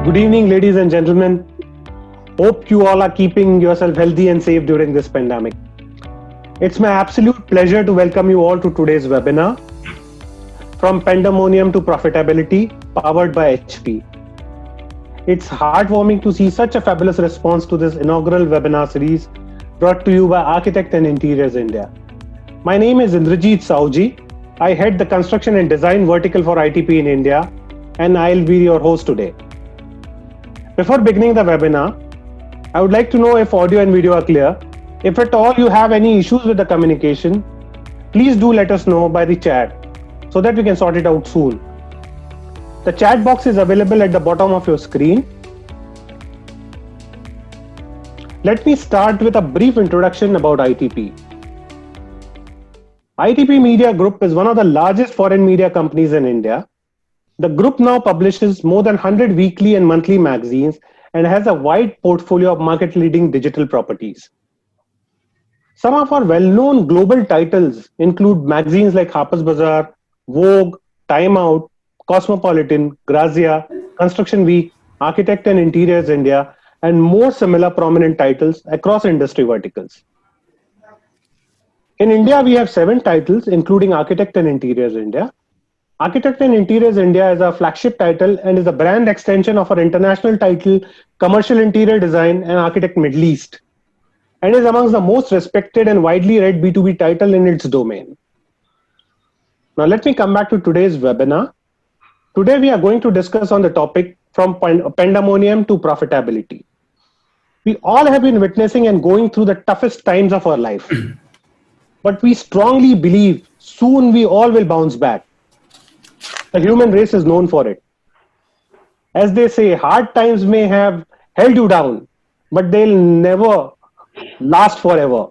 Good evening, ladies and gentlemen. Hope you all are keeping yourself healthy and safe during this pandemic. It's my absolute pleasure to welcome you all to today's webinar, From Pandemonium to Profitability, powered by HP. It's heartwarming to see such a fabulous response to this inaugural webinar series brought to you by Architect and Interiors India. My name is Indrajit Sauji. I head the construction and design vertical for ITP in India, and I'll be your host today. Before beginning the webinar, I would like to know if audio and video are clear. If at all you have any issues with the communication, please do let us know by the chat so that we can sort it out soon. The chat box is available at the bottom of your screen. Let me start with a brief introduction about ITP. ITP Media Group is one of the largest foreign media companies in India. The group now publishes more than 100 weekly and monthly magazines and has a wide portfolio of market-leading digital properties. Some of our well-known global titles include magazines like Harper's Bazaar, Vogue, Time Out, Cosmopolitan, Grazia, Construction Week, Architect and Interiors India, and more similar prominent titles across industry verticals. In India, we have 7 titles, including Architect and Interiors India. Architect and Interiors India is our flagship title and is a brand extension of our international title, Commercial Interior Design and Architect Middle East, and is amongst the most respected and widely read B2B title in its domain. Now let me come back to today's webinar. Today we are going to discuss on the topic From Pandemonium to Profitability. We all have been witnessing and going through the toughest times of our life, but we strongly believe soon we all will bounce back. The human race is known for it. As they say, hard times may have held you down, but they'll never last forever.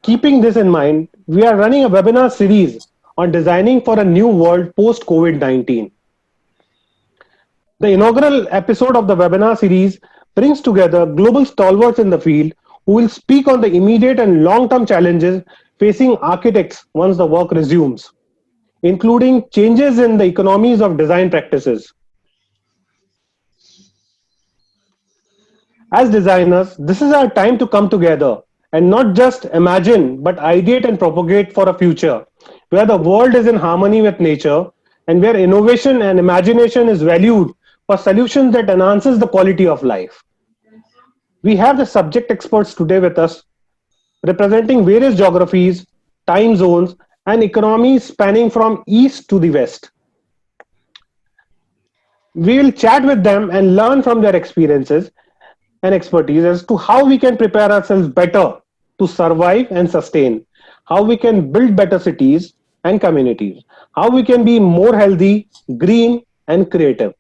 Keeping this in mind, we are running a webinar series on designing for a new world post-COVID-19. The inaugural episode of the webinar series brings together global stalwarts in the field who will speak on the immediate and long-term challenges facing architects once the work resumes, including changes in the economies of design practices. As designers, this is our time to come together and not just imagine, but ideate and propagate for a future where the world is in harmony with nature and where innovation and imagination is valued for solutions that enhances the quality of life. We have the subject experts today with us, representing various geographies, time zones, and economies spanning from east to the west. We will chat with them and learn from their experiences and expertise as to how we can prepare ourselves better to survive and sustain, how we can build better cities and communities, how we can be more healthy, green, and creative.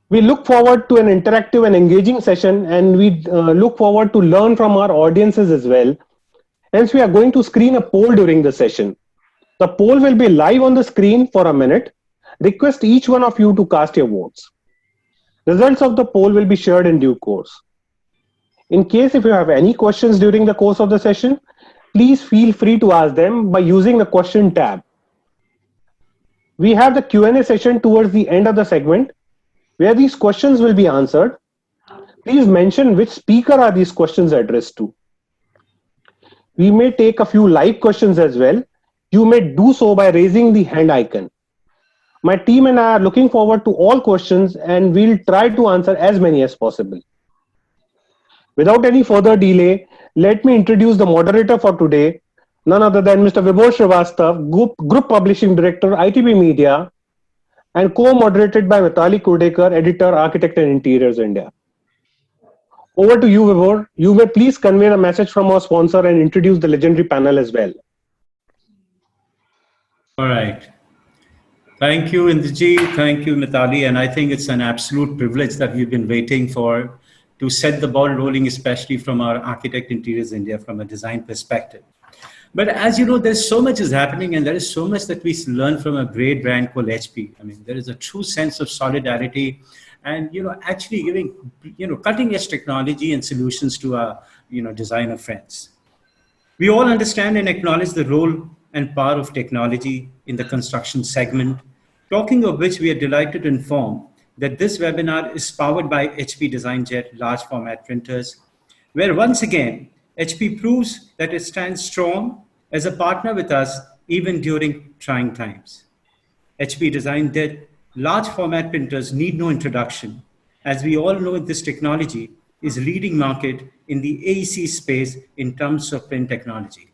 We look forward to an interactive and engaging session, and we look forward to learn from our audiences as well. Hence, we are going to screen a poll during the session. The poll will be live on the screen for a minute. Request each one of you to cast your votes. Results of the poll will be shared in due course. In case if you have any questions during the course of the session, please feel free to ask them by using the question tab. We have the Q&A session towards the end of the segment where these questions will be answered. Please mention which speaker are these questions addressed to. We may take a few live questions as well. You may do so by raising the hand icon. My team and I are looking forward to all questions and we'll try to answer as many as possible. Without any further delay, let me introduce the moderator for today, none other than Mr. Bibhor Srivastava, Group Publishing Director, ITP Media, and co-moderated by Mitali Kurdekar, Editor, Architect and Interiors India. Over to you, Bibhor. You may please convey a message from our sponsor and introduce the legendary panel as well. All right. Thank you, Indrajit. Thank you, Mitali. And I think it's an absolute privilege that we've been waiting for to set the ball rolling, especially from our Architect Interiors India from a design perspective. But as you know, there's so much is happening and there is so much that we learn from a great brand called HP. I mean, there is a true sense of solidarity and, actually giving, cutting edge technology and solutions to our, designer friends. We all understand and acknowledge the role and power of technology in the construction segment, talking of which we are delighted to inform that this webinar is powered by HP DesignJet large format printers, where once again, HP proves that it stands strong as a partner with us even during trying times. HP DesignJet large format printers need no introduction. As we all know, this technology is leading market in the AEC space in terms of print technology.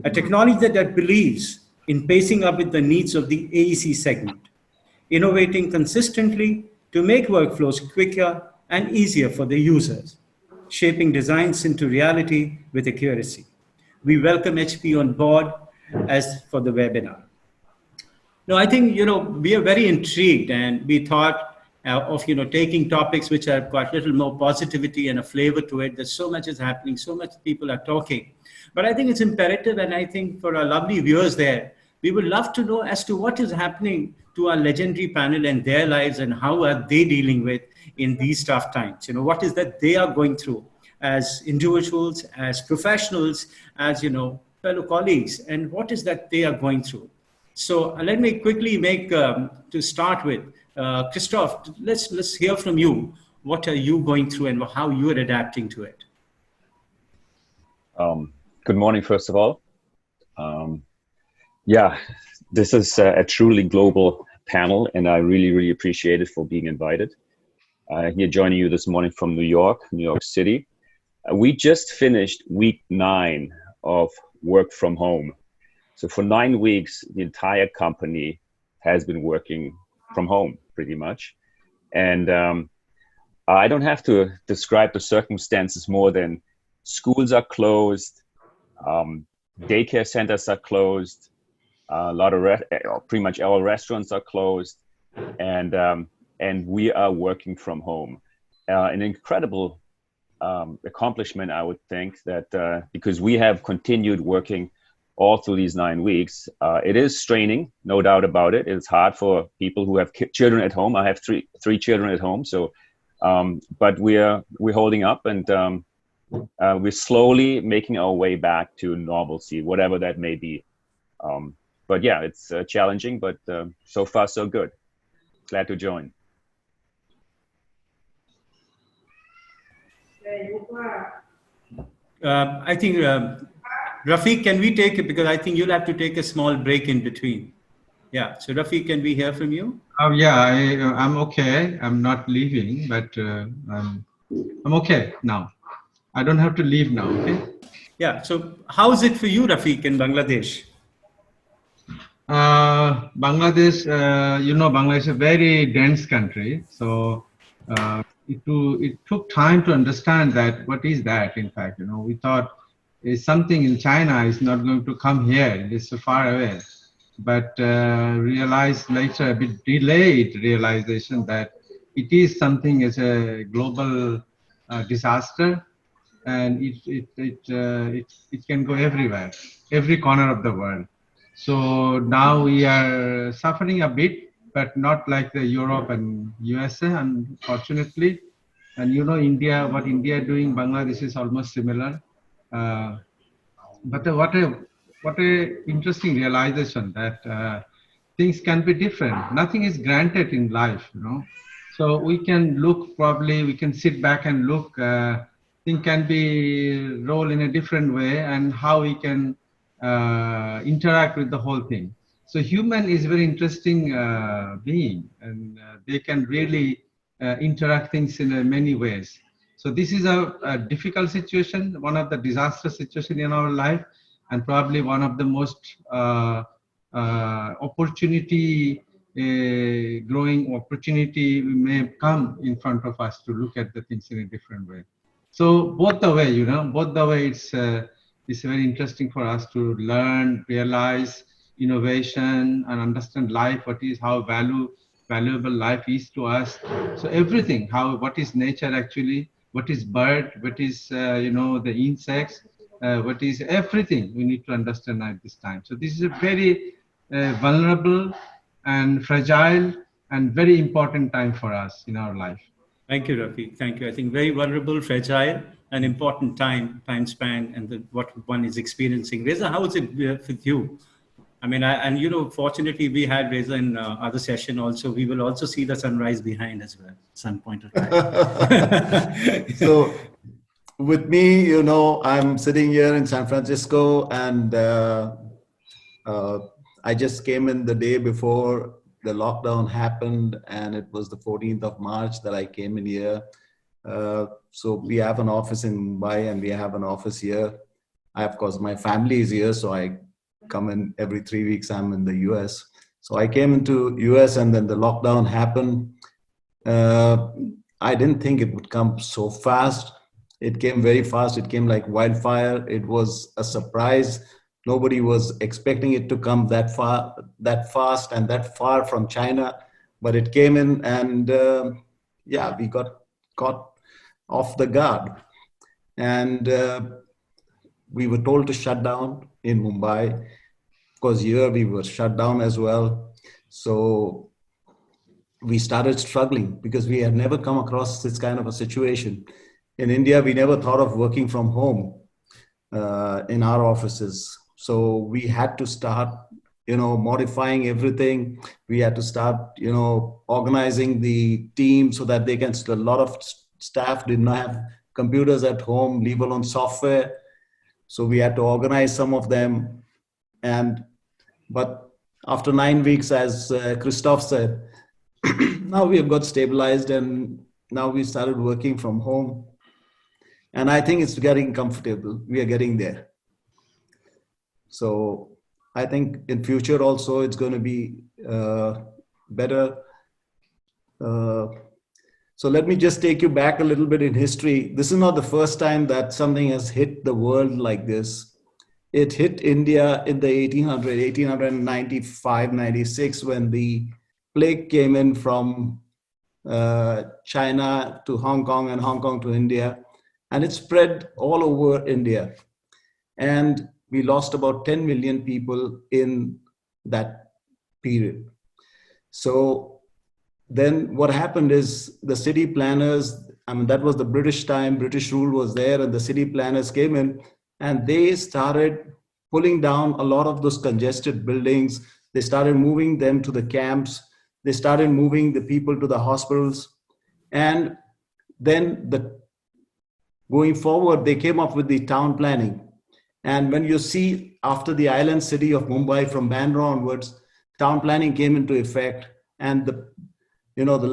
A technology that believes in pacing up with the needs of the AEC segment, innovating consistently to make workflows quicker and easier for the users, shaping designs into reality with accuracy. We welcome HP on board as for the webinar. No, I think, we are very intrigued and we thought of, taking topics which have got a little more positivity and a flavor to it. There's so much is happening, so much people are talking. But I think it's imperative, and I think for our lovely viewers there, we would love to know as to what is happening to our legendary panel and their lives and how are they dealing with in these tough times. What is that they are going through as individuals, as professionals, as, fellow colleagues, and what is that they are going through. So let me quickly make, to start with, Christoph, let's hear from you. What are you going through and how you are adapting to it? Good morning, first of all. Yeah, this is a truly global panel, and I really, really appreciate it for being invited. Here joining you this morning from New York City. We just finished week 9 of work from home. So for 9 weeks, the entire company has been working from home pretty much. And I don't have to describe the circumstances more than schools are closed, daycare centers are closed, a lot of pretty much all restaurants are closed, and we are working from home. An incredible accomplishment, I would think, that because we have continued working all through these 9 weeks. It is straining, no doubt about it. It's hard for people who have children at home. I have three children at home, so but we're holding up, and we're slowly making our way back to normalcy, whatever that may be. But yeah, it's challenging, but so far so good. Glad to join. I think, Rafiq, can we take it? Because I think you'll have to take a small break in between. Yeah, so Rafiq, can we hear from you? Oh yeah, I'm okay. I'm not leaving, but I'm okay now. I don't have to leave now, okay? Yeah, so how is it for you, Rafiq, in Bangladesh? Bangladesh, Bangladesh is a very dense country. So it took time to understand that, what is that, in fact, we thought is something in China is not going to come here, it's so far away. But realized later, a bit delayed realization that it is something as a global disaster, and it can go everywhere, every corner of the world. So now we are suffering a bit, but not like the Europe and USA, unfortunately. And India, what India is doing, Bangladesh is almost similar. But what a interesting realization that things can be different. Nothing is granted in life, So we can look, probably we can sit back and look. Things can be rolled in a different way, and how we can interact with the whole thing. So human is very interesting being, and they can really interact things in many ways. So this is a difficult situation, one of the disaster situation in our life, and probably one of the most growing opportunity may come in front of us to look at the things in a different way. So both the way, it's very interesting for us to learn, realize innovation, and understand life. How valuable life is to us. So everything, what is nature actually, what is bird, what is the insects, what is everything we need to understand at this time. So this is a very vulnerable and fragile and very important time for us in our life. Thank you, Rafiq. Thank you. I think very vulnerable, fragile, and important time span, and what one is experiencing. Reza, how is it with you? I mean, and you know, fortunately, we had Reza in other session also. We will also see the sunrise behind as well, some point of time. So with me, you know, I'm sitting here in San Francisco, and I just came in the day before the lockdown happened, and it was the 14th of March that I came in here. So we have an office in Mumbai, and we have an office here. Of course, my family is here, so I come in every 3 weeks. I'm in the US. So I came into US, and then the lockdown happened. I didn't think it would come so fast. It came very fast. It came like wildfire. It was a surprise. Nobody was expecting it to come that far, that fast, and that far from China. But it came in, and yeah, we got caught off the guard. And we were told to shut down in Mumbai. Of course, here we were shut down as well. So we started struggling because we had never come across this kind of a situation. In India, we never thought of working from home in our offices. So we had to start, you know, modifying everything. We had to start, you know, organizing the team so that they can, a lot of staff did not have computers at home, leave alone software. So we had to organize some of them. But after 9 weeks, as Christoph said, now we have got stabilized, and now we started working from home. And I think it's getting comfortable. We are getting there. So I think in future also it's going to be better. So let me just take you back a little bit in history. This is not the first time that something has hit the world like this. It hit India in the 1895, 96, when the plague came in from China to Hong Kong and Hong Kong to India. And it spread all over India. And we lost about 10 million people in that period. So then what happened is the city planners, I mean, that was the British time, British rule was there, and the city planners came in and they started pulling down a lot of those congested buildings. They started moving them to the camps. They started moving the people to the hospitals. And then going forward, they came up with the town planning. And when you see after the island city of Mumbai from Bandra onwards, town planning came into effect, and the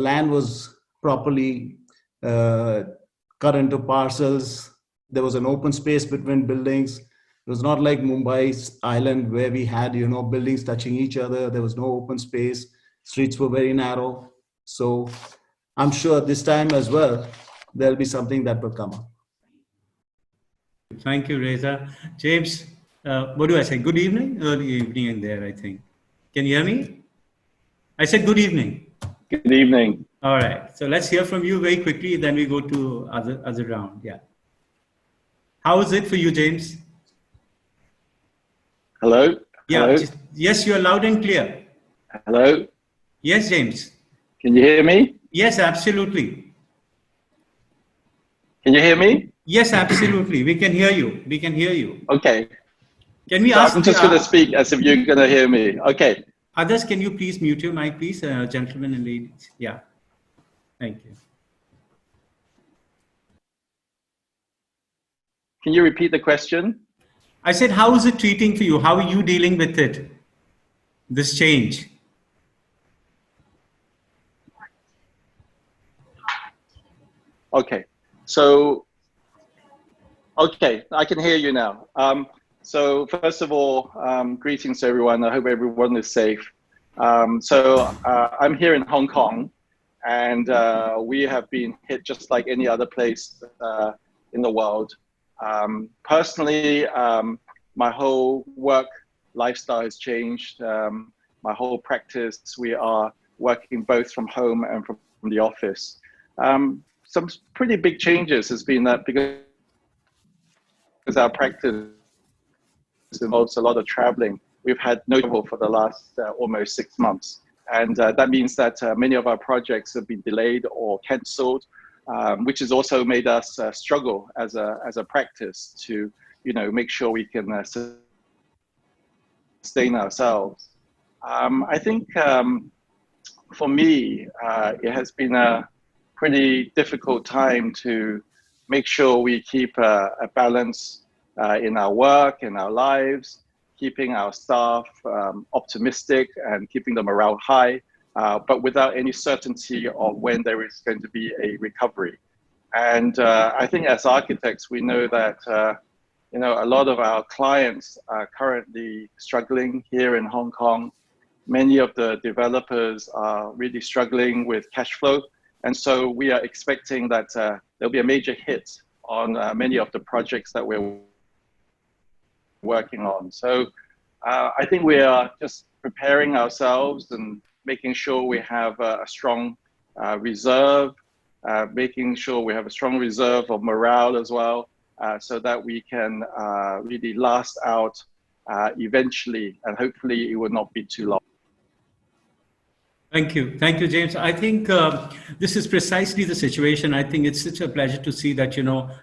land was properly cut into parcels. There was an open space between buildings. It was not like Mumbai's island where we had, buildings touching each other. There was no open space. Streets were very narrow. So I'm sure this time as well, there'll be something that will come up. Thank you, Reza. James, what do I say? Good evening? Early evening in there, I think. Can you hear me? I said good evening. Good evening. All right. So let's hear from you very quickly. Then we go to other round. Yeah. How is it for you, James? Hello? Yeah. Hello? Yes, you are loud and clear. Hello? Yes, James. Can you hear me? Yes, absolutely. Can you hear me? Yes, absolutely. We can hear you. We can hear you. Okay. Can we So ask? I'm just going to speak as if you're going to hear me. Okay. Others, can you please mute your mic, please, gentlemen and ladies? Yeah. Thank you. Can you repeat the question? I said, how is it treating for you? How are you dealing with it? This change? Okay. So, okay, I can hear you now. So first of all, greetings to everyone. I hope everyone is safe. I'm here in Hong Kong, and we have been hit just like any other place in the world. Personally, my whole work lifestyle has changed. My whole practice, we are working both from home and from the office. Some pretty big changes has been that because our practice involves a lot of traveling. We've had no travel for the last almost 6 months. And that means that many of our projects have been delayed or canceled, which has also made us struggle as a practice to, make sure we can sustain ourselves. I think for me, it has been a pretty difficult time to make sure we keep a balance in our work, in our lives, keeping our staff optimistic and keeping the morale high, but without any certainty of when there is going to be a recovery. And I think as architects, we know that a lot of our clients are currently struggling here in Hong Kong. Many of the developers are really struggling with cash flow. And so we are expecting that there'll be a major hit on many of the projects that we're working on. So I think we are just preparing ourselves and making sure we have a strong reserve, making sure we have a strong reserve of morale as well, so that we can really last out eventually, and hopefully it will not be too long. Thank you, James. I think this is precisely the situation. I think it's such a pleasure to see that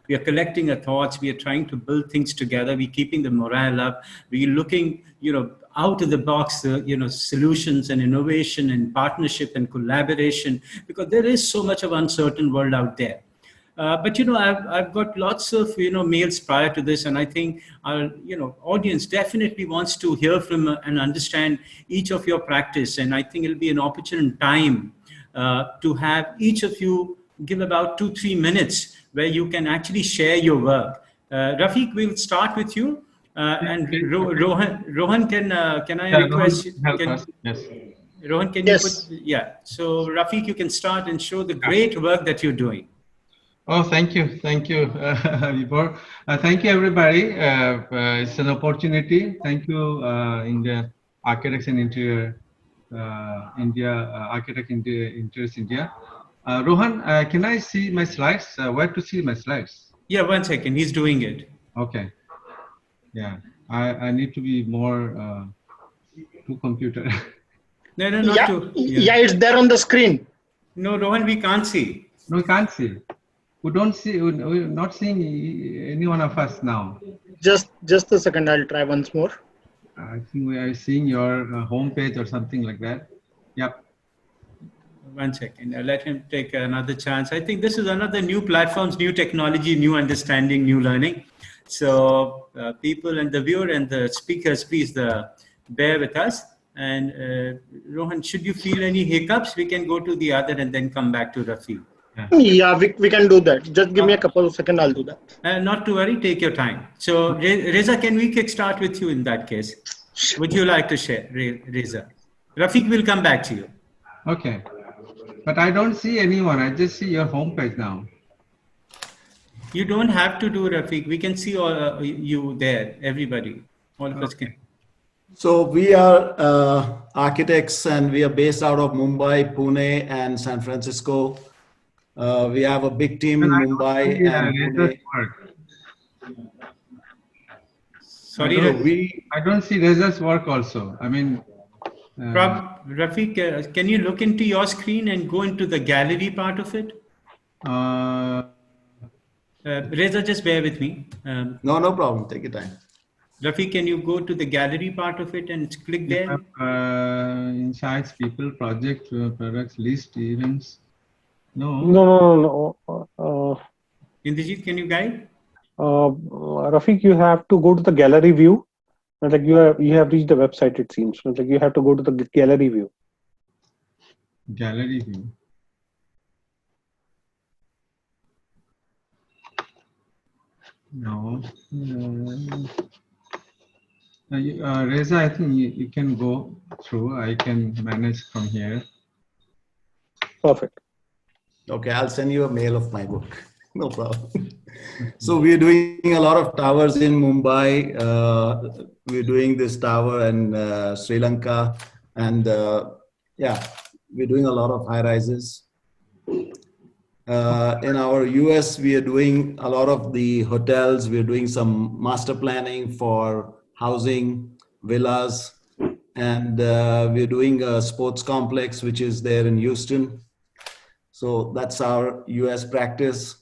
we are collecting our thoughts, we are trying to build things together, we're keeping the morale up, we're looking out of the box, solutions and innovation and partnership and collaboration, because there is so much of uncertain world out there. But I've got lots of mails prior to this, and I think our audience definitely wants to hear from and understand each of your practice, and I think it'll be an opportune time to have each of you give about 2-3 minutes where you can actually share your work. Rafiq, we'll start with you, and Rohan, can I request you? Yes. Rohan, can yes. you put? So Rafiq, you can start and show the great work that you're doing. Oh, thank you, Bibhor. Thank you, everybody. It's an opportunity. Thank you, India Architects and Interior Architect Interiors India. Rohan, can I see my slides? Where to see my slides? Yeah, 1 second. He's doing it. Okay. Yeah, I need to be more to computer. No, not to. Yeah, it's there on the screen. No, Rohan, we can't see. No, we can't see. We don't see. We're not seeing any one of us now. Just a second. I'll try once more. I think we are seeing your homepage or something like that. Yep. 1 second. I'll let him take another chance. I think this is another new platforms, new technology, new understanding, new learning. So people and the viewer and the speakers, please bear with us. And Rohan, should you feel any hiccups, we can go to the other and then come back to Rafiq. Yeah, we can do that. Just give me a couple of seconds. I'll do that. Not to worry. Take your time. So Reza, can we kickstart with you in that case? Would you like to share, Reza? Rafiq will come back to you. Okay. But I don't see anyone. I just see your homepage now. You don't have to do, Rafiq. We can see all you there, everybody. All of us can. So we are architects, and we are based out of Mumbai, Pune, and San Francisco. We have a big team in Mumbai and Pune. Sorry, I don't see Reza's work also. I mean, Rafiq, can you look into your screen and go into the gallery part of it? Reza, just bear with me. No problem. Take your time. Rafiq, can you go to the gallery part of it and click there? Insights, people, project, products, list, events. No. Indrajit, can you guide? Rafiq, you have to go to the gallery view. Like you have reached the website, it seems. Like you have to go to the gallery view. Gallery view. No. Reza, I think you can go through. I can manage from here. Perfect. Okay, I'll send you a mail of my book. No problem. So we're doing a lot of towers in Mumbai. We're doing this tower in Sri Lanka. And we're doing a lot of high rises. In our US, we are doing a lot of the hotels. We're doing some master planning for housing, villas. And we're doing a sports complex, which is there in Houston. So that's our US practice.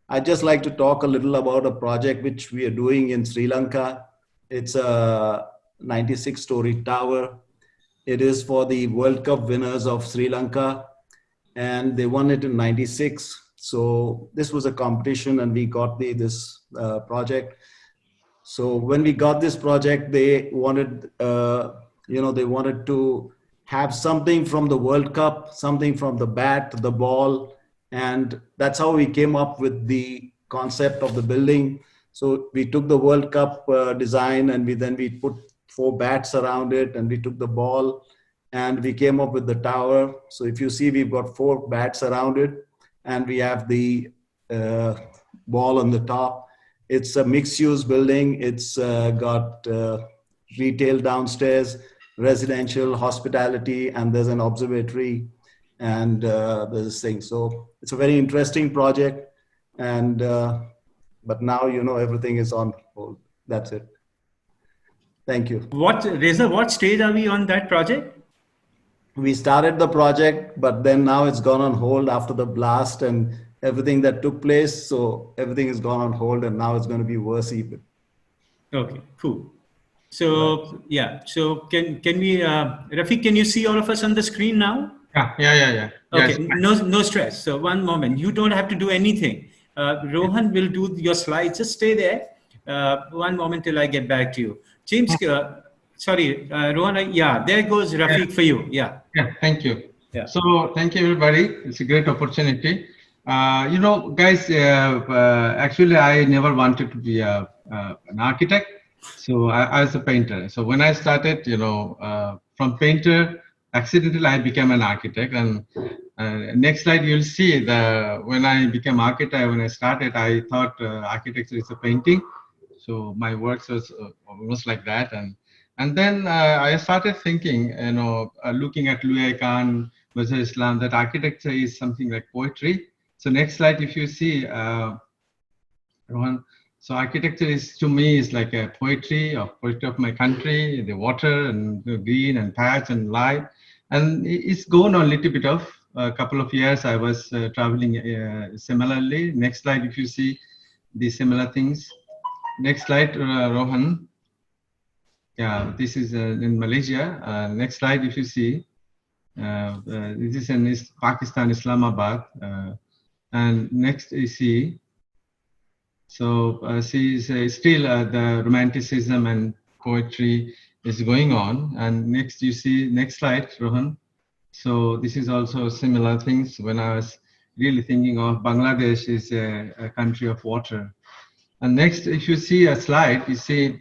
I'd just like to talk a little about a project which we are doing in Sri Lanka. It's a 96-story tower. It is for the World Cup winners of Sri Lanka, and they won it in 96. So this was a competition, and we got this project. So when we got this project, they wanted, they wanted to have something from the World Cup, something from the bat, the ball, and that's how we came up with the concept of the building. So we took the World Cup design, and we put 4 bats around it, and we took the ball, and we came up with the tower. So if you see, we've got 4 bats around it, and we have the ball on the top. It's a mixed-use building. It's got retail downstairs, residential, hospitality, and there's an observatory, and there's this thing. So it's a very interesting project, and but now everything is on hold. That's it. Thank you. Reza, what stage are we on that project? We started the project, but then now it's gone on hold after the blast and everything that took place. So everything has gone on hold, and now it's going to be worse even. Okay, cool. So yeah, so can we, Rafiq, can you see all of us on the screen now? Yeah. Okay, Yes. no stress. So one moment, you don't have to do anything. Rohan will do your slides. Just stay there. One moment till I get back to you. James, sorry, Rohan. Yeah, there goes Rafiq for you. Yeah. Yeah. Thank you. Yeah. So thank you, everybody. It's a great opportunity. Guys, actually, I never wanted to be an architect. So I was a painter. So when I started, from painter, accidentally I became an architect. And next slide, you'll see when I became architect, when I started, I thought architecture is a painting. So my works was almost like that. And then I started thinking, looking at Louis Khan, Mazhar Islam, that architecture is something like poetry. So next slide, if you see, Rohan. So architecture is, to me, is like a poetry of my country, the water and the green and patch and light. And it's gone on a little bit of a couple of years. I was traveling similarly. Next slide, if you see the similar things. Next slide, Rohan. Yeah, this is in Malaysia. Next slide, if you see. This is in Pakistan, Islamabad. And next you see. So see, still the romanticism and poetry is going on. And next you see, next slide, Rohan. So this is also similar things. When I was really thinking of Bangladesh is a country of water. And next, if you see a slide, you see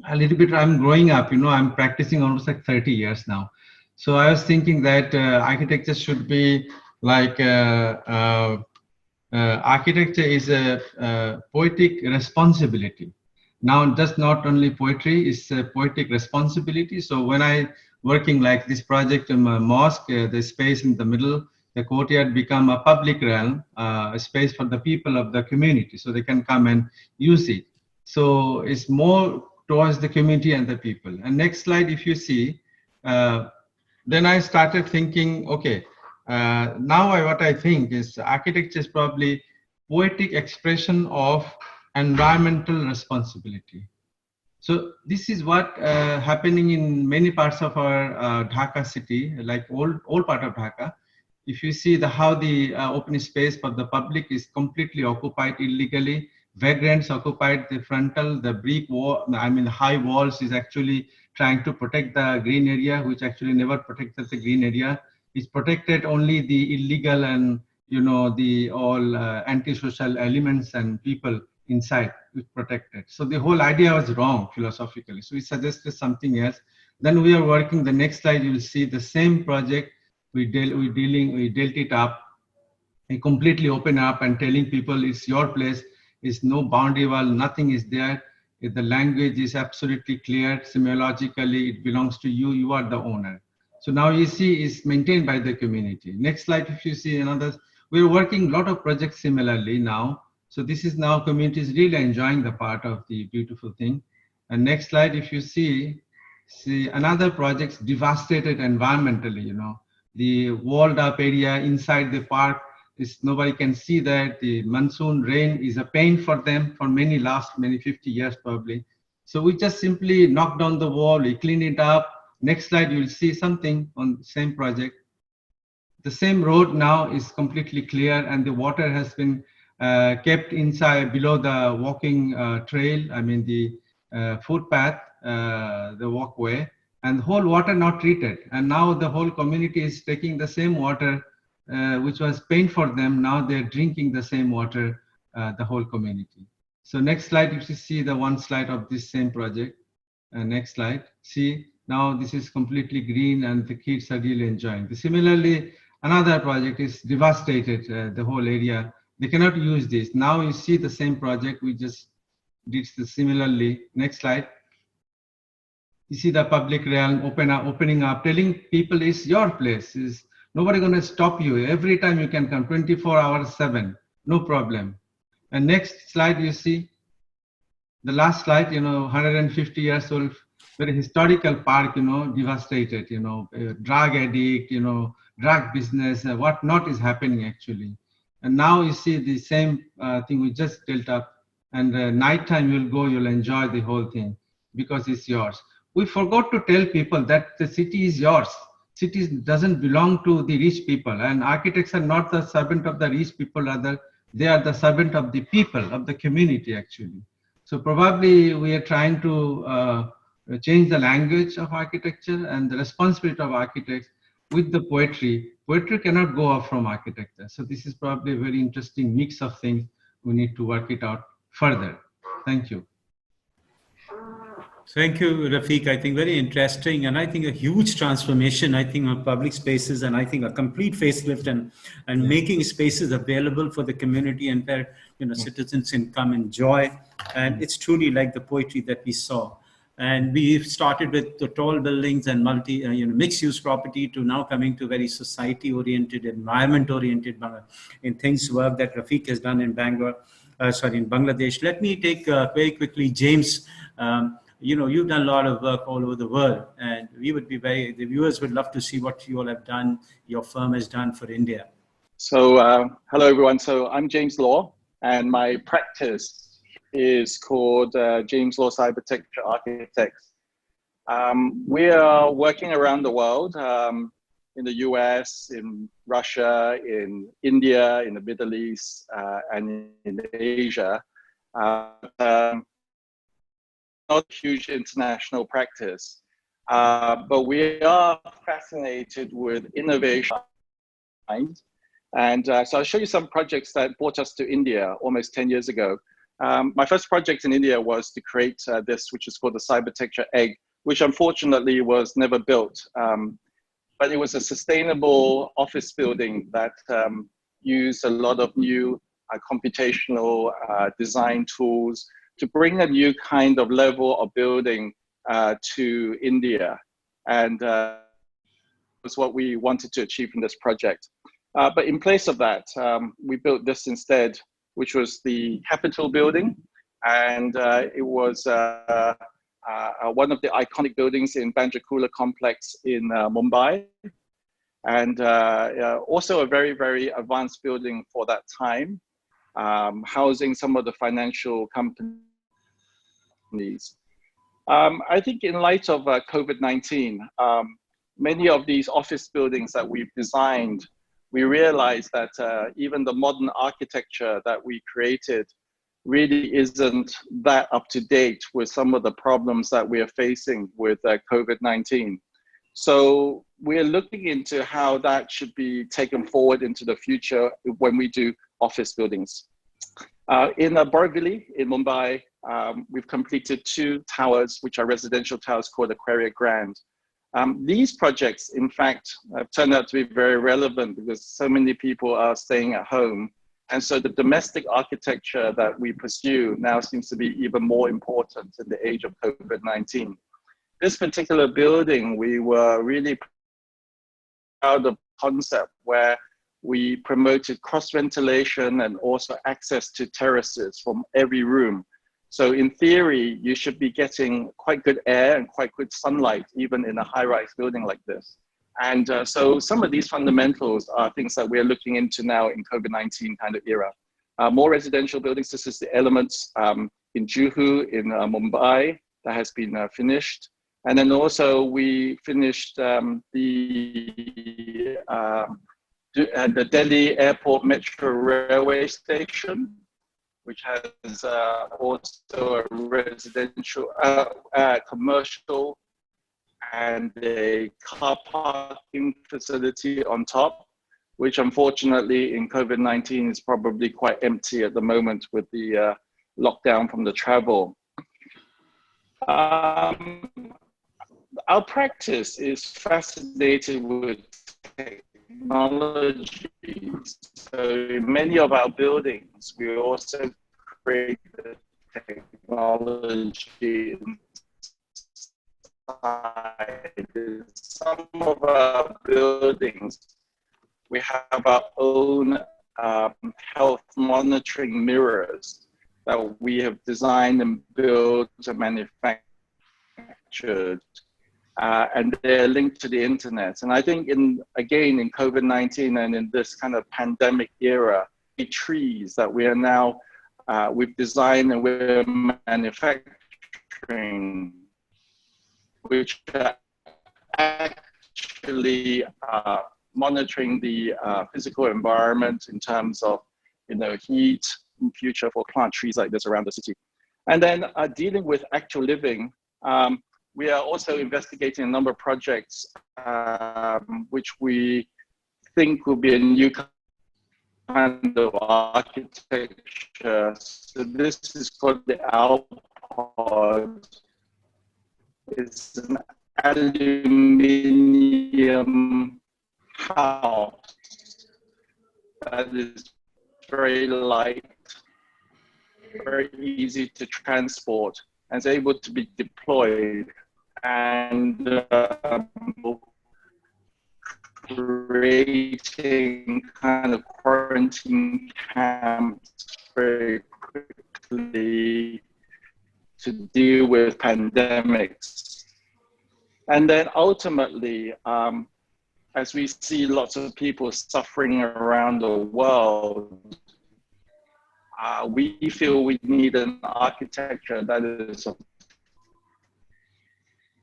a little bit, I'm growing up, I'm practicing almost like 30 years now. So I was thinking that architecture should be like, architecture is a poetic responsibility. Now, just not only poetry, it's a poetic responsibility. So when I working like this project in my mosque, the space in the middle, the courtyard become a public realm, a space for the people of the community, so they can come and use it. So it's more towards the community and the people. And next slide, if you see, then I started thinking, okay, now what I think is architecture is probably poetic expression of environmental responsibility. So this is what happening in many parts of our Dhaka city, like all part of Dhaka. If you see how the open space for the public is completely occupied illegally, vagrants occupied the frontal, the brick wall, high walls is actually trying to protect the green area, which actually never protected the green area. It's protected only the illegal and, the all antisocial elements and people inside is protected. So the whole idea was wrong philosophically. So we suggested something else. Then we are working, the next slide, you will see the same project. We dealt it up. We completely open up and telling people it's your place. It's no boundary wall, nothing is there. If the language is absolutely clear, semiologically, it belongs to you, you are the owner. So now you see it's maintained by the community. Next slide, if you see another, we're working a lot of projects similarly now. So this is now communities really enjoying the part of the beautiful thing. And next slide, if you see another projects devastated environmentally, the walled up area inside the park is nobody can see that. The monsoon rain is a pain for them for many 50 years probably. So we just simply knock down the wall, we clean it up. Next slide, you'll see something on the same project. The same road now is completely clear, and the water has been kept inside below the walking trail, I mean the footpath, the walkway, and the whole water not treated. And now the whole community is taking the same water, which was pain for them. Now they're drinking the same water, the whole community. So next slide, you see the one slide of this same project. Next slide. See, now this is completely green and the kids are really enjoying. Similarly, another project is devastated, the whole area. They cannot use this. Now you see the same project, we just did similarly. Next slide. You see the public realm opening up, telling people it's your place. Is nobody going to stop you. Every time you can come 24 hours, 7, no problem. And next slide, you see the last slide, 150 years old, very historical park, devastated, drug addict, drug business, what not is happening actually. And now you see the same thing we just built up, and nighttime you'll go, you'll enjoy the whole thing because it's yours. We forgot to tell people that the city is yours. City doesn't belong to the rich people, and architects are not the servant of the rich people, rather they are the servant of the people, of the community actually. So probably we are trying to change the language of architecture and the responsibility of architects with the poetry. Poetry cannot go off from architecture. So this is probably a very interesting mix of things. We need to work it out further. Thank you. Thank you, Rafiq. I think very interesting, and I think a huge transformation, I think, of public spaces, and I think a complete facelift and making spaces available for the community and where citizens can come enjoy. And it's truly like the poetry that we saw. And we've started with the tall buildings and mixed-use property to now coming to very society-oriented, environment-oriented in things work that Rafiq has done in in Bangladesh. Let me take very quickly James. You've done a lot of work all over the world, and the viewers would love to see what you all have done, your firm has done for India. So, hello everyone. So I'm James Law, and my practice is called James Law Cybertecture Architects. We are working around the world, in the US, in Russia, in India, in the Middle East, and in Asia. Not a huge international practice, but we are fascinated with innovation. And so I'll show you some projects that brought us to India almost 10 years ago. My first project in India was to create this, which is called the Cybertecture Egg, which unfortunately was never built. But it was a sustainable office building that used a lot of new computational design tools to bring a new kind of level of building to India. And was what we wanted to achieve in this project. But in place of that, we built this instead, which was the Capitol building. And it was one of the iconic buildings in Banjakula complex in Mumbai. And also a very, very advanced building for that time, housing some of the financial companies. I think in light of COVID-19, many of these office buildings that we've designed, we realized that even the modern architecture that we created really isn't that up to date with some of the problems that we are facing with COVID-19. So we're looking into how that should be taken forward into the future when we do office buildings. In Borivali in Mumbai, we've completed 2 towers, which are residential towers called Aquaria Grand. These projects, in fact, have turned out to be very relevant because so many people are staying at home. And so the domestic architecture that we pursue now seems to be even more important in the age of COVID-19. This particular building, we were really proud of the concept where we promoted cross ventilation and also access to terraces from every room. So in theory, you should be getting quite good air and quite good sunlight, even in a high-rise building like this. And so some of these fundamentals are things that we're looking into now in COVID-19 kind of era. More residential buildings, this is the Elements in Juhu, in Mumbai, that has been finished. And then also we finished the Delhi Airport Metro Railway Station, which has also a residential, commercial and a car parking facility on top, which unfortunately in COVID-19 is probably quite empty at the moment with the lockdown from the travel. Our practice is fascinated with technology. So in many of our buildings, we also create the technology inside. In some of our buildings, we have our own health monitoring mirrors that we have designed and built and manufactured. And they're linked to the internet. And I think again, in COVID-19 and in this kind of pandemic era, the trees that we are now, we've designed and we're manufacturing, which are actually monitoring the physical environment in terms of, heat in future for plant trees like this around the city. And then dealing with actual living, we are also investigating a number of projects which we think will be a new kind of architecture. So this is called the Alpod. It's an aluminium house that is very light, very easy to transport, and is able to be deployed, and creating kind of quarantine camps very quickly to deal with pandemics. And then ultimately, as we see lots of people suffering around the world, we feel we need an architecture that is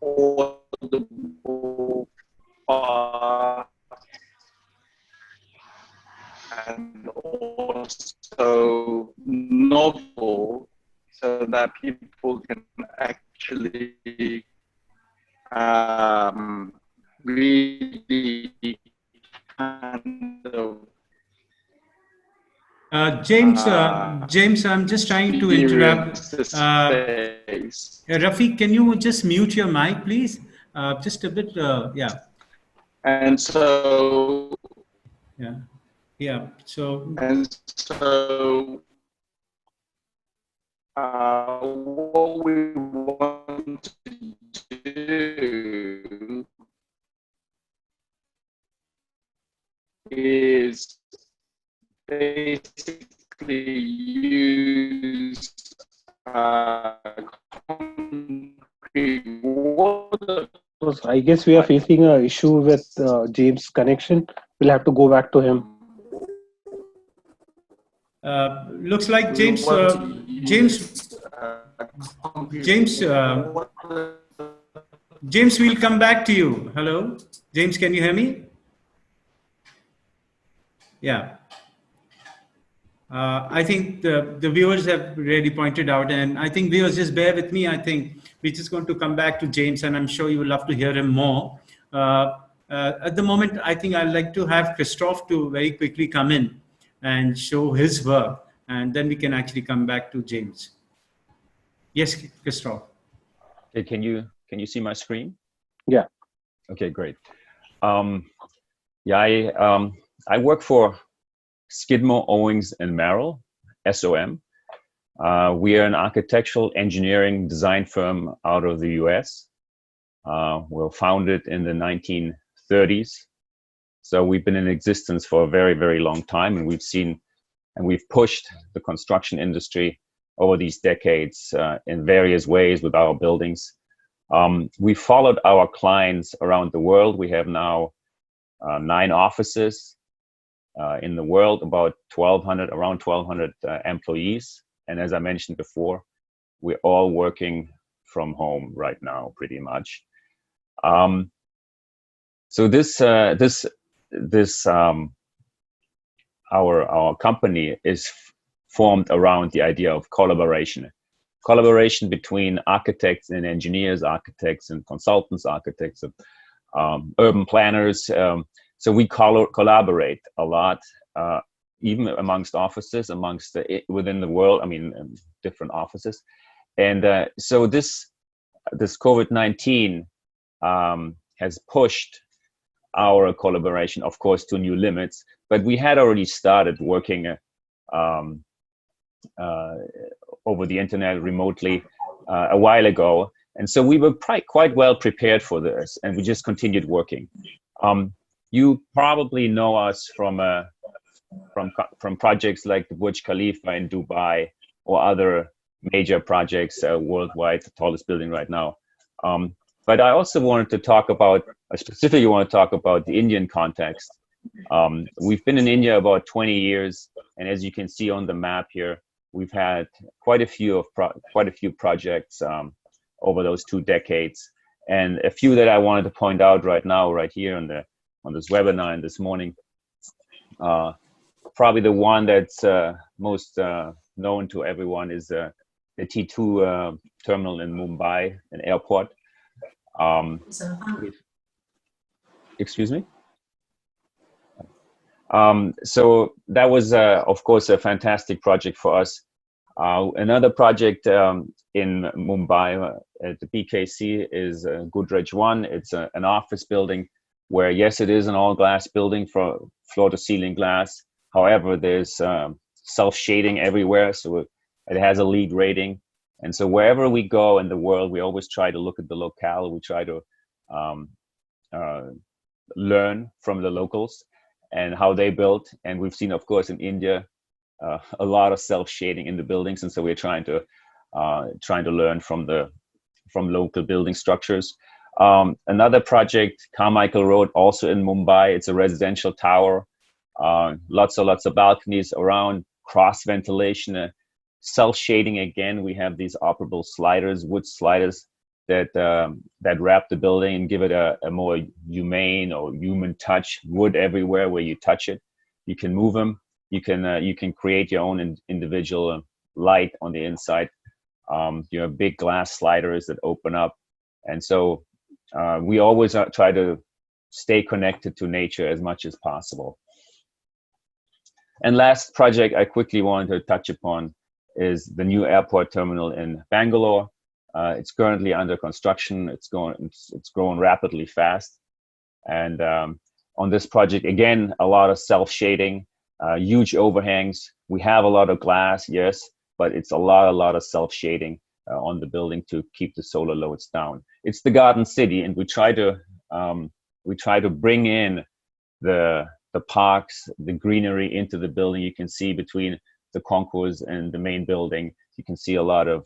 affordable, fast, and also novel, so that people can actually really kind of James, I'm just trying to interrupt. Rafiq, can you just mute your mic, please? Just a bit, yeah. And so, yeah. So, what we want to do is basically use concrete water. I guess we are facing an issue with James' connection. We'll have to go back to him. Looks like James, James, we'll come back to you. Hello, James, can you hear me? Yeah. I think the viewers have really pointed out, and I think viewers, just bear with me. I think we're just going to come back to James, and I'm sure you will love to hear him more. At the moment, I think I'd like to have Christoph to very quickly come in and show his work, and then we can actually come back to James. Yes, Christoph. Okay, can you see my screen? Yeah. Okay, great. I work for Skidmore, Owings and Merrill, SOM. We are an architectural engineering design firm out of the US. We're founded in the 1930s. So we've been in existence for a very, very long time, and we've pushed the construction industry over these decades in various ways with our buildings. We followed our clients around the world. We have now 9 offices in the world, around 1,200 employees. And as I mentioned before, we're all working from home right now, pretty much. So our company is formed around the idea of collaboration between architects and engineers, architects and consultants, architects and urban planners. So we collaborate a lot, even amongst offices, within the world. I mean, different offices, and so this COVID-19 has pushed our collaboration, of course, to new limits. But we had already started working over the internet remotely a while ago, and so we were quite well prepared for this, and we just continued working. You probably know us from projects like the Burj Khalifa in Dubai or other major projects worldwide, the tallest building right now. But I also wanted to talk about, I specifically want to talk about the Indian context. We've been in India about 20 years, and as you can see on the map here, we've had quite a few projects over those 2 decades, and a few that I wanted to point out right now, right here on this webinar and this morning. Probably the one that's most known to everyone is the T2 terminal in Mumbai, an airport. Excuse me? So that was, of course, a fantastic project for us. Another project in Mumbai at the BKC is Godrej 1. It's an office building where, yes, it is an all-glass building from floor to ceiling glass. However, there's self-shading everywhere, so it has a LEED rating. And so wherever we go in the world, we always try to look at the locale. We try to learn from the locals and how they built. And we've seen, of course, in India, a lot of self-shading in the buildings. And so we're trying to learn from local building structures. Another project, Carmichael Road, also in Mumbai. It's a residential tower. Lots of balconies around, cross ventilation, self-shading again. We have these operable sliders, wood sliders that wrap the building and give it a more humane or human touch. Wood everywhere where you touch it. You can move them. You can create your own individual light on the inside. You have big glass sliders that open up, and so we always try to stay connected to nature as much as possible. And last project I quickly wanted to touch upon is the new airport terminal in Bangalore. It's currently under construction. It's growing rapidly fast. And on this project, again, a lot of self-shading, huge overhangs. We have a lot of glass, yes, but it's a lot of self-shading on the building to keep the solar loads down. It's the Garden City, and we try to bring in the parks, the greenery into the building. You can see between the concourse and the main building, you can see a lot of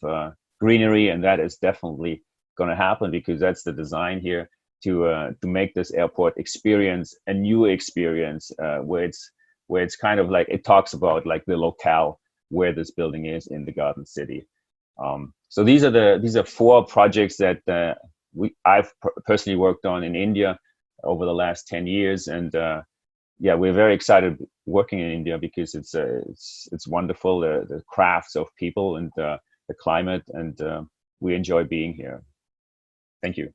greenery, and that is definitely going to happen because that's the design here to make this airport experience a new experience where it's kind of like, it talks about like the locale where this building is in the Garden City. So these are 4 projects that I've personally worked on in India over the last 10 years, and yeah, we're very excited working in India because it's wonderful, the crafts of people and the climate, and we enjoy being here. Thank you.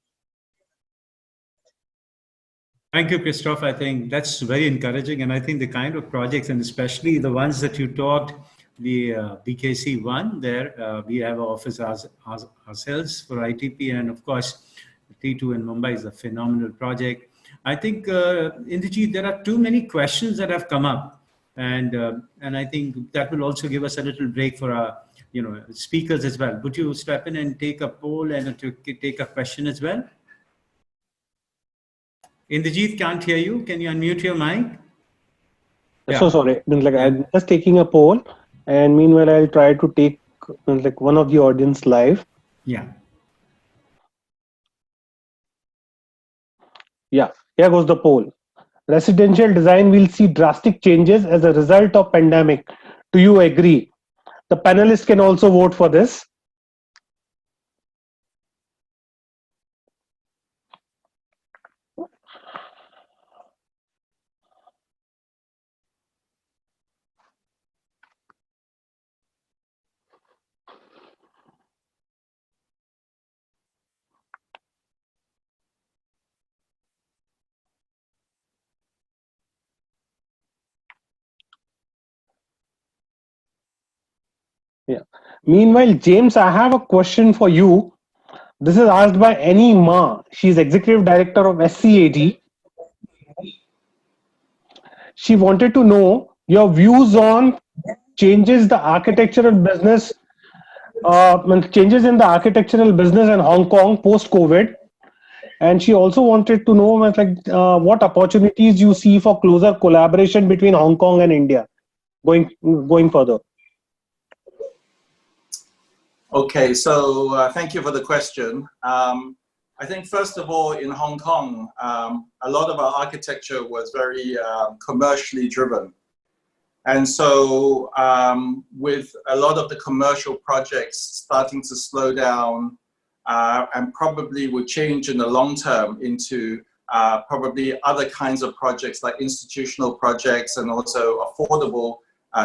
Thank you, Christoph. I think that's very encouraging, and I think the kind of projects, and especially the ones that you talked, the BKC one, there we have an office ourselves for ITP, and of course, T2 in Mumbai is a phenomenal project. I think, Indrajit, there are too many questions that have come up, and I think that will also give us a little break for our speakers as well. Would you step in and take a poll and to take a question as well? Indrajit, can't hear you. Can you unmute your mic? Yeah. So sorry. I'm just taking a poll, and meanwhile I'll try to take one of the audience live. Yeah. Yeah. Here goes the poll. Residential design will see drastic changes as a result of pandemic. Do you agree? The panelists can also vote for this. Yeah. Meanwhile, James, I have a question for you. This is asked by Annie Ma. She's executive director of SCAD. She wanted to know your views on changes the architectural business, changes in the architectural business in Hong Kong post COVID, and she also wanted to know what opportunities you see for closer collaboration between Hong Kong and India going further. Okay, so thank you for the question. I think first of all, in Hong Kong, a lot of our architecture was very commercially driven. And so with a lot of the commercial projects starting to slow down and probably will change in the long term into probably other kinds of projects like institutional projects and also affordable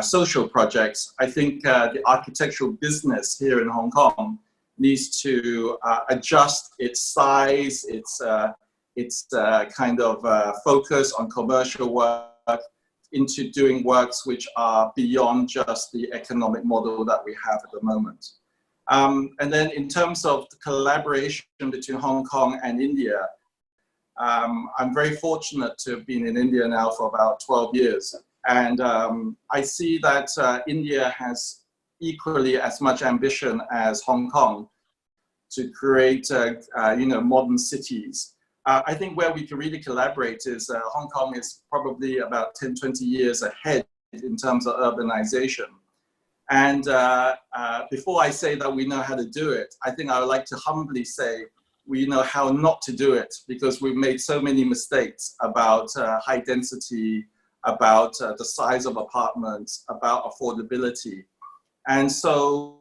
social projects, I think the architectural business here in Hong Kong needs to adjust its size, its kind of focus on commercial work into doing works which are beyond just the economic model that we have at the moment. And then in terms of the collaboration between Hong Kong and India, I'm very fortunate to have been in India now for about 12 years. And I see that India has equally as much ambition as Hong Kong to create modern cities. I think where we can really collaborate is Hong Kong is probably about 10, 20 years ahead in terms of urbanization. And before I say that we know how to do it, I think I would like to humbly say we know how not to do it, because we've made so many mistakes about high density, about the size of apartments, about affordability. And so,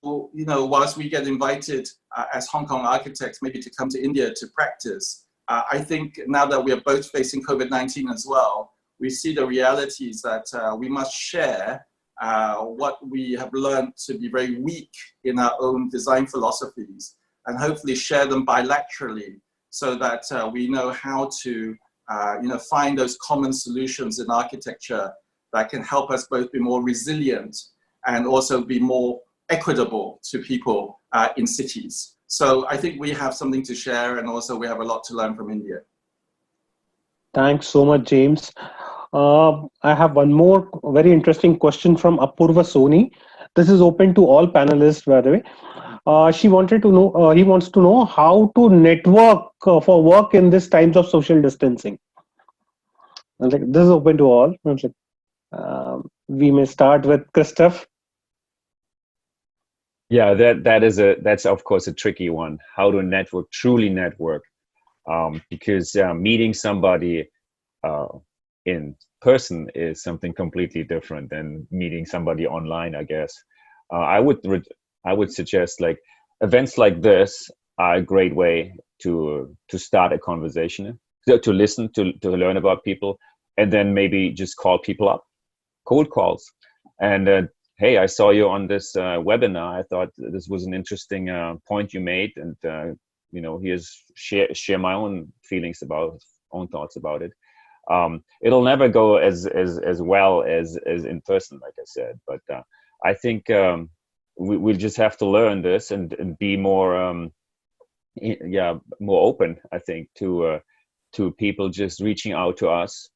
whilst we get invited as Hong Kong architects maybe to come to India to practice, I think now that we are both facing COVID-19 as well, we see the realities that we must share what we have learned to be very weak in our own design philosophies, and hopefully share them bilaterally so that we know how to find those common solutions in architecture that can help us both be more resilient and also be more equitable to people in cities. So I think we have something to share, and also we have a lot to learn from India. Thanks so much, James. I have one more very interesting question from Apurva Soni. This is open to all panelists, by the way. She wanted to know, he wants to know how to network for work in these times of social distancing. This is open to all. We may start with Christoph. Yeah, that's of course a tricky one. How to network, truly network, because meeting somebody in person is something completely different than meeting somebody online, I guess. I would suggest like events like this are a great way to start a conversation, to listen, to learn about people, and then maybe just call people up, cold calls, and hey, I saw you on this webinar. I thought this was an interesting point you made, and here's share my own feelings own thoughts about it. It'll never go as well as in person, like I said, but I think we'll just have to learn this and be more more open, I think, to people just reaching out to us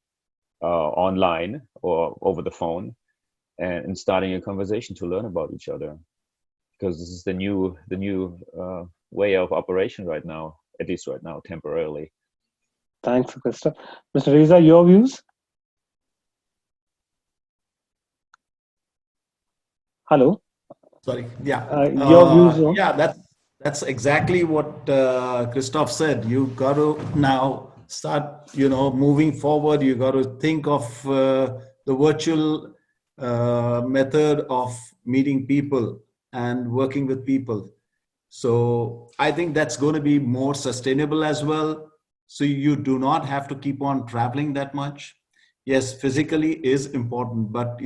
online or over the phone, and starting a conversation to learn about each other, because this is the new way of operation right now, at least right now, temporarily. Thanks, Christoph. Mr. Reza, your views? Hello. Sorry. Yeah. Your views? Yeah, that's exactly what Christoph said. You got to now start, moving forward. You got to think of the virtual method of meeting people and working with people. So I think that's going to be more sustainable as well. So you do not have to keep on traveling that much. Yes, physically is important, but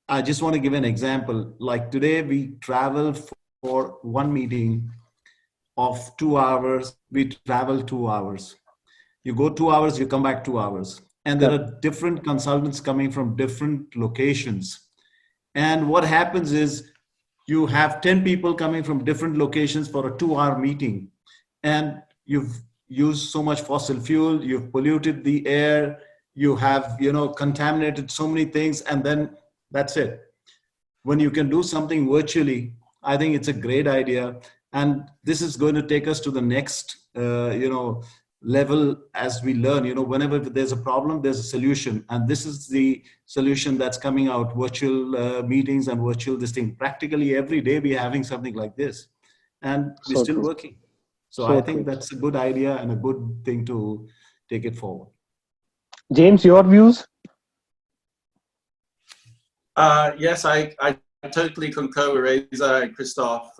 I just want to give an example. Like today we travel for one meeting of 2 hours. We travel 2 hours. You go 2 hours, you come back 2 hours. And there are different consultants coming from different locations. And what happens is you have 10 people coming from different locations for a 2-hour meeting, and you've used so much fossil fuel, you've polluted the air, you have, contaminated so many things, and then that's it. When you can do something virtually, I think it's a great idea. And this is going to take us to the next, level as we learn. Whenever there's a problem, there's a solution. And this is the solution that's coming out, virtual meetings and virtual this thing. Practically every day we're having something like this. And we're still working. So I think that's a good idea and a good thing to take it forward. James, your views? Yes, I totally concur with Reza and Christoph.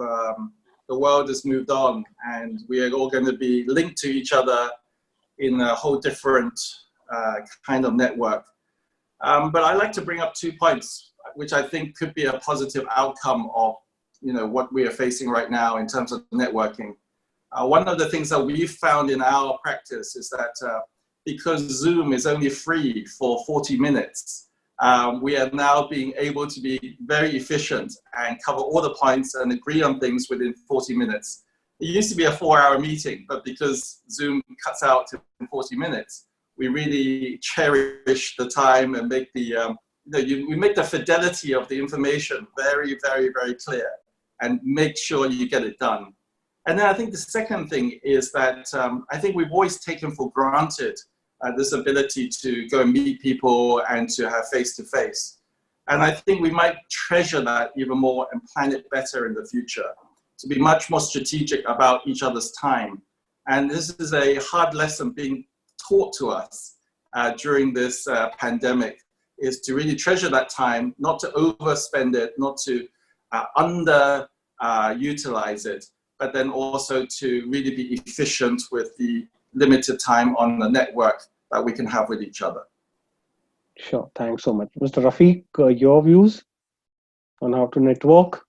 The world has moved on, and we are all going to be linked to each other in a whole different kind of network. But I'd like to bring up 2 points, which I think could be a positive outcome of what we are facing right now in terms of networking. One of the things that we've found in our practice is that because Zoom is only free for 40 minutes, we are now being able to be very efficient and cover all the points and agree on things within 40 minutes. It used to be a 4-hour meeting, but because Zoom cuts out in 40 minutes, we really cherish the time and make we make the fidelity of the information very, very, very clear and make sure you get it done. And then I think the second thing is that I think we've always taken for granted this ability to go and meet people and to have face-to-face. And I think we might treasure that even more and plan it better in the future, to be much more strategic about each other's time. And this is a hard lesson being taught to us during this pandemic, is to really treasure that time, not to overspend it, not to utilize it, but then also to really be efficient with the limited time on the network that we can have with each other. Sure, thanks so much. Mr. Rafiq, your views on how to network?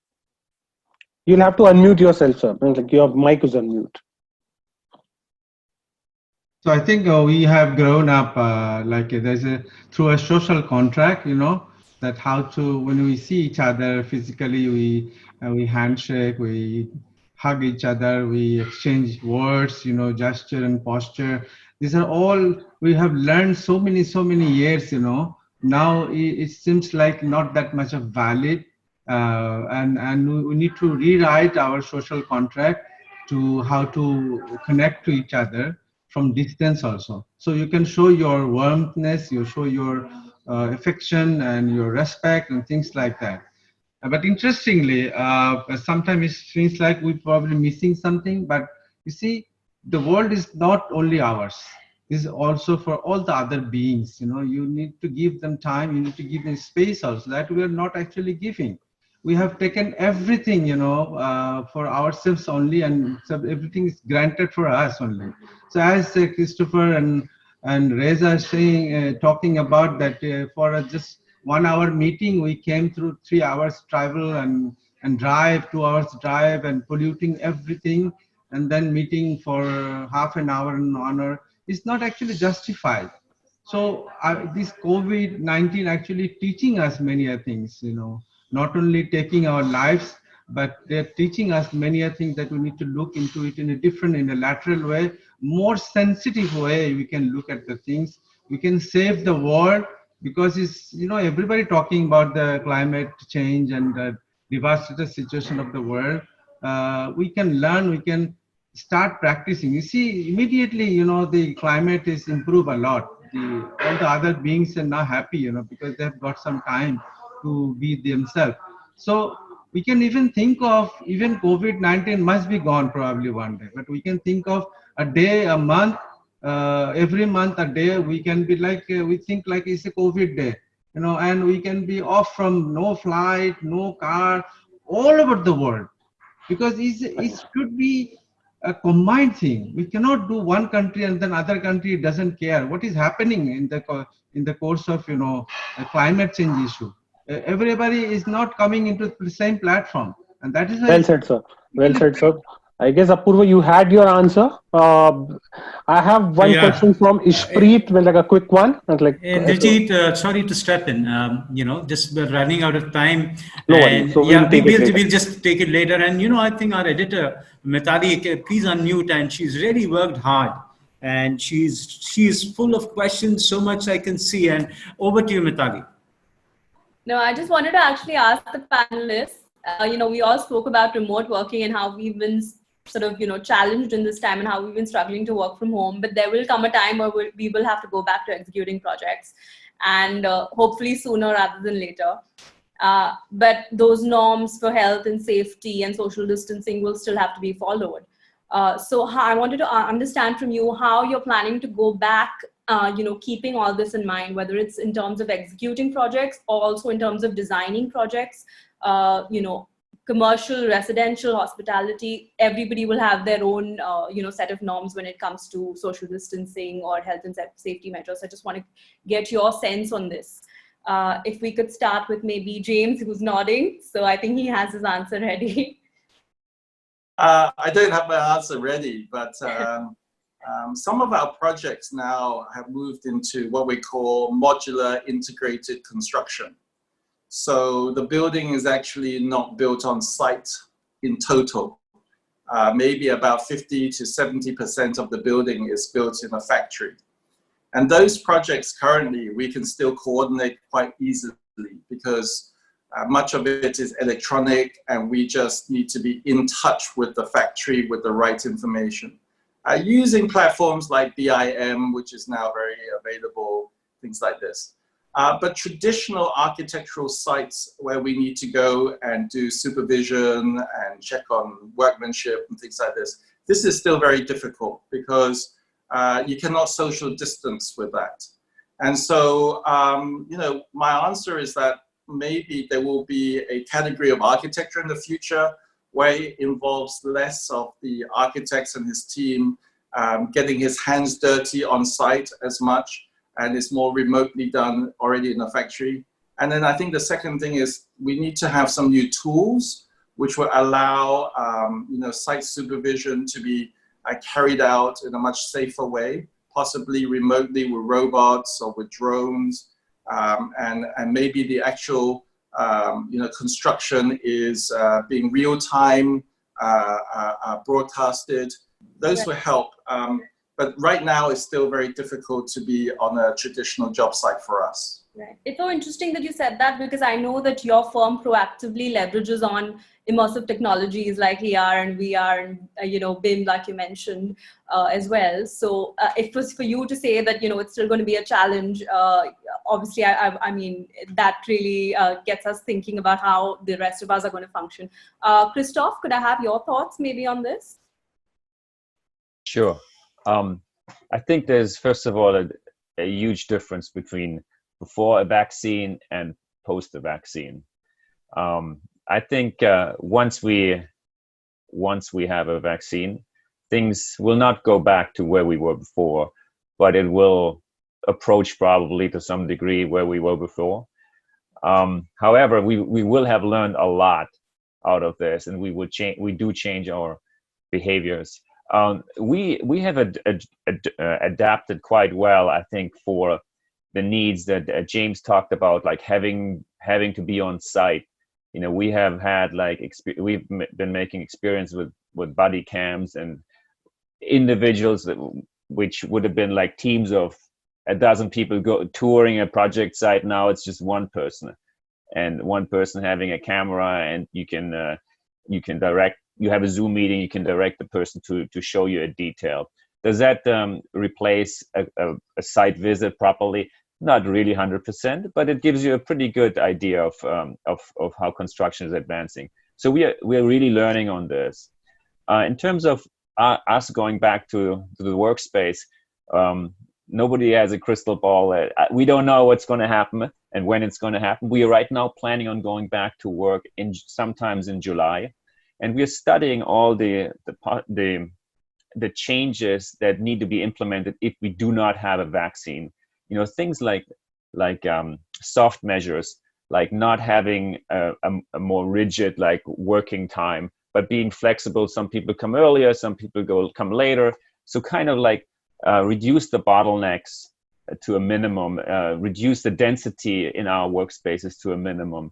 You'll have to unmute yourself, sir. Like your mic is unmute. So I think we have grown up through a social contract, that how to, when we see each other physically, we handshake, we hug each other, we exchange words, gesture and posture. These are all we have learned so many years, Now it seems like not that much of valid, and we need to rewrite our social contract to how to connect to each other from distance also. So you can show your warmthness, you show your affection and your respect and things like that. But interestingly, sometimes it seems like we're probably missing something. But you see, the world is not only ours. This is also for all the other beings. You need to give them time. You need to give them space also. That we are not actually giving. We have taken everything, for ourselves only, and so everything is granted for us only. So as Christopher and Reza are saying, talking about that for just 1 hour meeting, we came through 3 hours travel and drive, 2 hours drive and polluting everything, and then meeting for half an hour in honor is not actually justified. So this COVID-19 actually teaching us many things, not only taking our lives, but they're teaching us many things that we need to look into it in a lateral way, more sensitive way. We can look at the things. We can save the world, because it's, everybody talking about the climate change and the devastated situation of the world. We can learn, we can start practicing. You see, immediately, the climate is improved a lot. All the other beings are now happy, because they've got some time to be themselves. So we can even think of, even COVID-19 must be gone probably one day, but we can think of a day, a month, every month, a day, we can be like, we think like it's a COVID day, and we can be off from no flight, no car, all over the world, because it should be a combined thing. We cannot do one country and then other country doesn't care what is happening in the course of a climate change issue. Everybody is not coming into the same platform, and that is well said, sir. Well said, sir. I guess, Apurva, you had your answer. I have one question from Ishpreet, like a quick one. Diljit, sorry to step in. Just we're running out of time. No worries. So we'll take it later. We'll just take it later. And I think our editor, Mithali, please unmute. And she's really worked hard. And she's full of questions, so much I can see. And over to you, Mithali. No, I just wanted to actually ask the panelists. We all spoke about remote working and how we've been sort of, challenged in this time and how we've been struggling to work from home. But there will come a time where we will have to go back to executing projects, and hopefully sooner rather than later. But those norms for health and safety and social distancing will still have to be followed. So I wanted to understand from you how you're planning to go back, keeping all this in mind, whether it's in terms of executing projects or also in terms of designing projects, commercial, residential, hospitality. Everybody will have their own, set of norms when it comes to social distancing or health and safety measures. I just want to get your sense on this. If we could start with maybe James, who's nodding. So I think he has his answer ready. I don't have my answer ready, but some of our projects now have moved into what we call modular integrated construction. So the building is actually not built on site in total. Maybe about 50 to 70% of the building is built in a factory. And those projects currently, we can still coordinate quite easily because much of it is electronic and we just need to be in touch with the factory with the right information. Using platforms like BIM, which is now very available, things like this. But traditional architectural sites where we need to go and do supervision and check on workmanship and things like this, this is still very difficult because you cannot social distance with that. And so, my answer is that maybe there will be a category of architecture in the future where it involves less of the architects and his team getting his hands dirty on site as much, and it's more remotely done already in a factory. And then I think the second thing is we need to have some new tools which will allow site supervision to be carried out in a much safer way, possibly remotely with robots or with drones, and maybe the actual construction is being real-time broadcasted. Those will help. But right now, it's still very difficult to be on a traditional job site for us. Right. It's so interesting that you said that because I know that your firm proactively leverages on immersive technologies like AR and VR and, BIM, like you mentioned as well. So if it was for you to say that, it's still going to be a challenge, obviously, I mean, that really gets us thinking about how the rest of us are going to function. Christoph, could I have your thoughts maybe on this? Sure. I think there's, first of all, a huge difference between before a vaccine and post a vaccine. I think once we have a vaccine, things will not go back to where we were before, but it will approach probably to some degree where we were before. However, we will have learned a lot out of this, and we do change our behaviors. We have adapted quite well, I think, for the needs that James talked about, like having to be on site. We have had we've been making experience with body cams and individuals which would have been like teams of a dozen people touring a project site. Now it's just one person, and one person having a camera, and you can direct. You have a Zoom meeting, you can direct the person to show you a detail. Does that replace a site visit properly? Not really 100%, but it gives you a pretty good idea of how construction is advancing. So we are really learning on this. In terms of us going back to the workspace, nobody has a crystal ball. We don't know what's going to happen and when it's going to happen. We are right now planning on going back to work sometimes in July. And we're studying all the changes that need to be implemented if we do not have a vaccine. Things like soft measures, like not having a more rigid working time but being flexible. Some people come earlier, some people come later. So kind of like reduce the bottlenecks to a minimum, reduce the density in our workspaces to a minimum.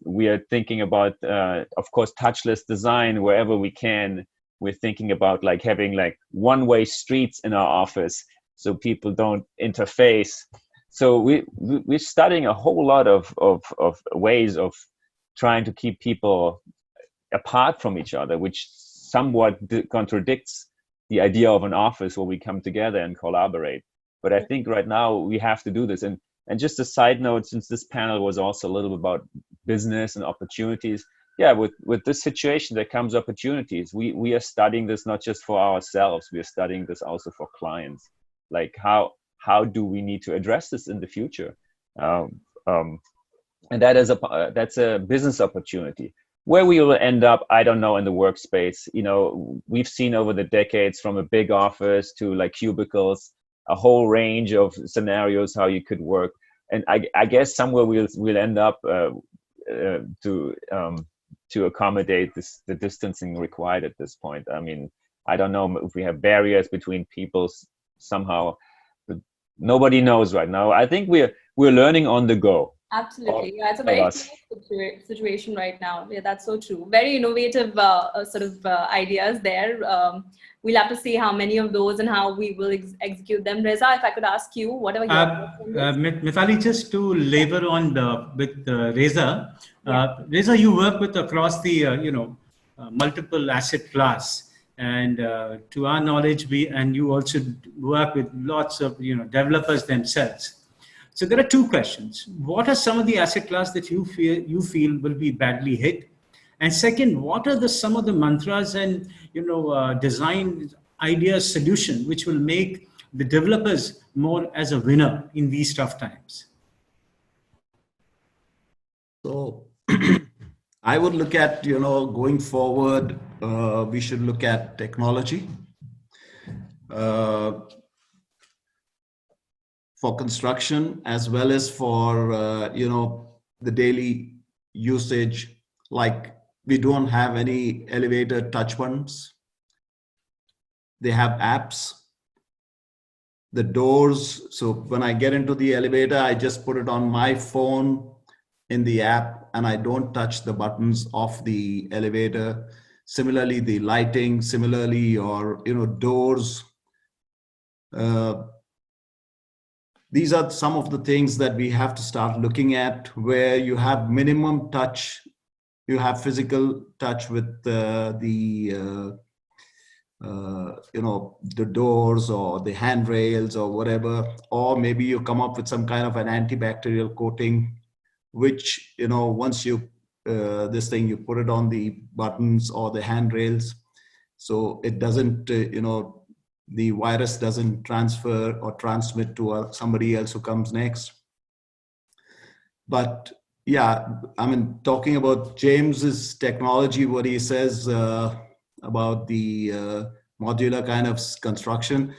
We are thinking about, of course, touchless design wherever we can. We're thinking about like having like one-way streets in our office so people don't interface. So we're studying a whole lot of ways of trying to keep people apart from each other, which somewhat contradicts the idea of an office where we come together and collaborate. But I think right now we have to do this. And just a side note, since this panel was also a little bit about business and opportunities, yeah, with this situation, there comes opportunities. We are studying this not just for ourselves, we are studying this also for clients. Like how do we need to address this in the future? And that's a business opportunity. Where we will end up, I don't know, in the workspace. You know, we've seen over the decades from a big office to like cubicles, a whole range of scenarios how you could work. And I guess somewhere we'll end up to accommodate the distancing required at this point. I mean, I don't know if we have barriers between people somehow, but nobody knows right now. I think we're learning on the go. Absolutely. Yeah, it's a very situation right now. Yeah, that's so true. Very innovative sort of ideas there. We'll have to see how many of those and how we will execute them. Reza, if I could ask you, what are your thoughts on this? Mithali, just to labor on with Reza. Reza, you work with across the multiple asset class, and to our knowledge, you also work with lots of developers themselves. So there are two questions. What are some of the asset class that you feel will be badly hit? And second, what are some of the mantras and design ideas, solution which will make the developers more as a winner in these tough times? So I would look at, going forward, we should look at technology. For construction as well as for the daily usage, like we don't have any elevator touch buttons. They have apps. The doors, so when I get into the elevator, I just put it on my phone in the app and I don't touch the buttons of the elevator. Similarly, the lighting, or doors. These are some of the things that we have to start looking at, where you have minimum touch, you have physical touch with the doors or the handrails or whatever, or maybe you come up with some kind of an antibacterial coating, which once you you put it on the buttons or the handrails, so it doesn't the virus doesn't transfer or transmit to somebody else who comes next. But yeah, I mean, talking about James's technology, what he says about the modular kind of construction,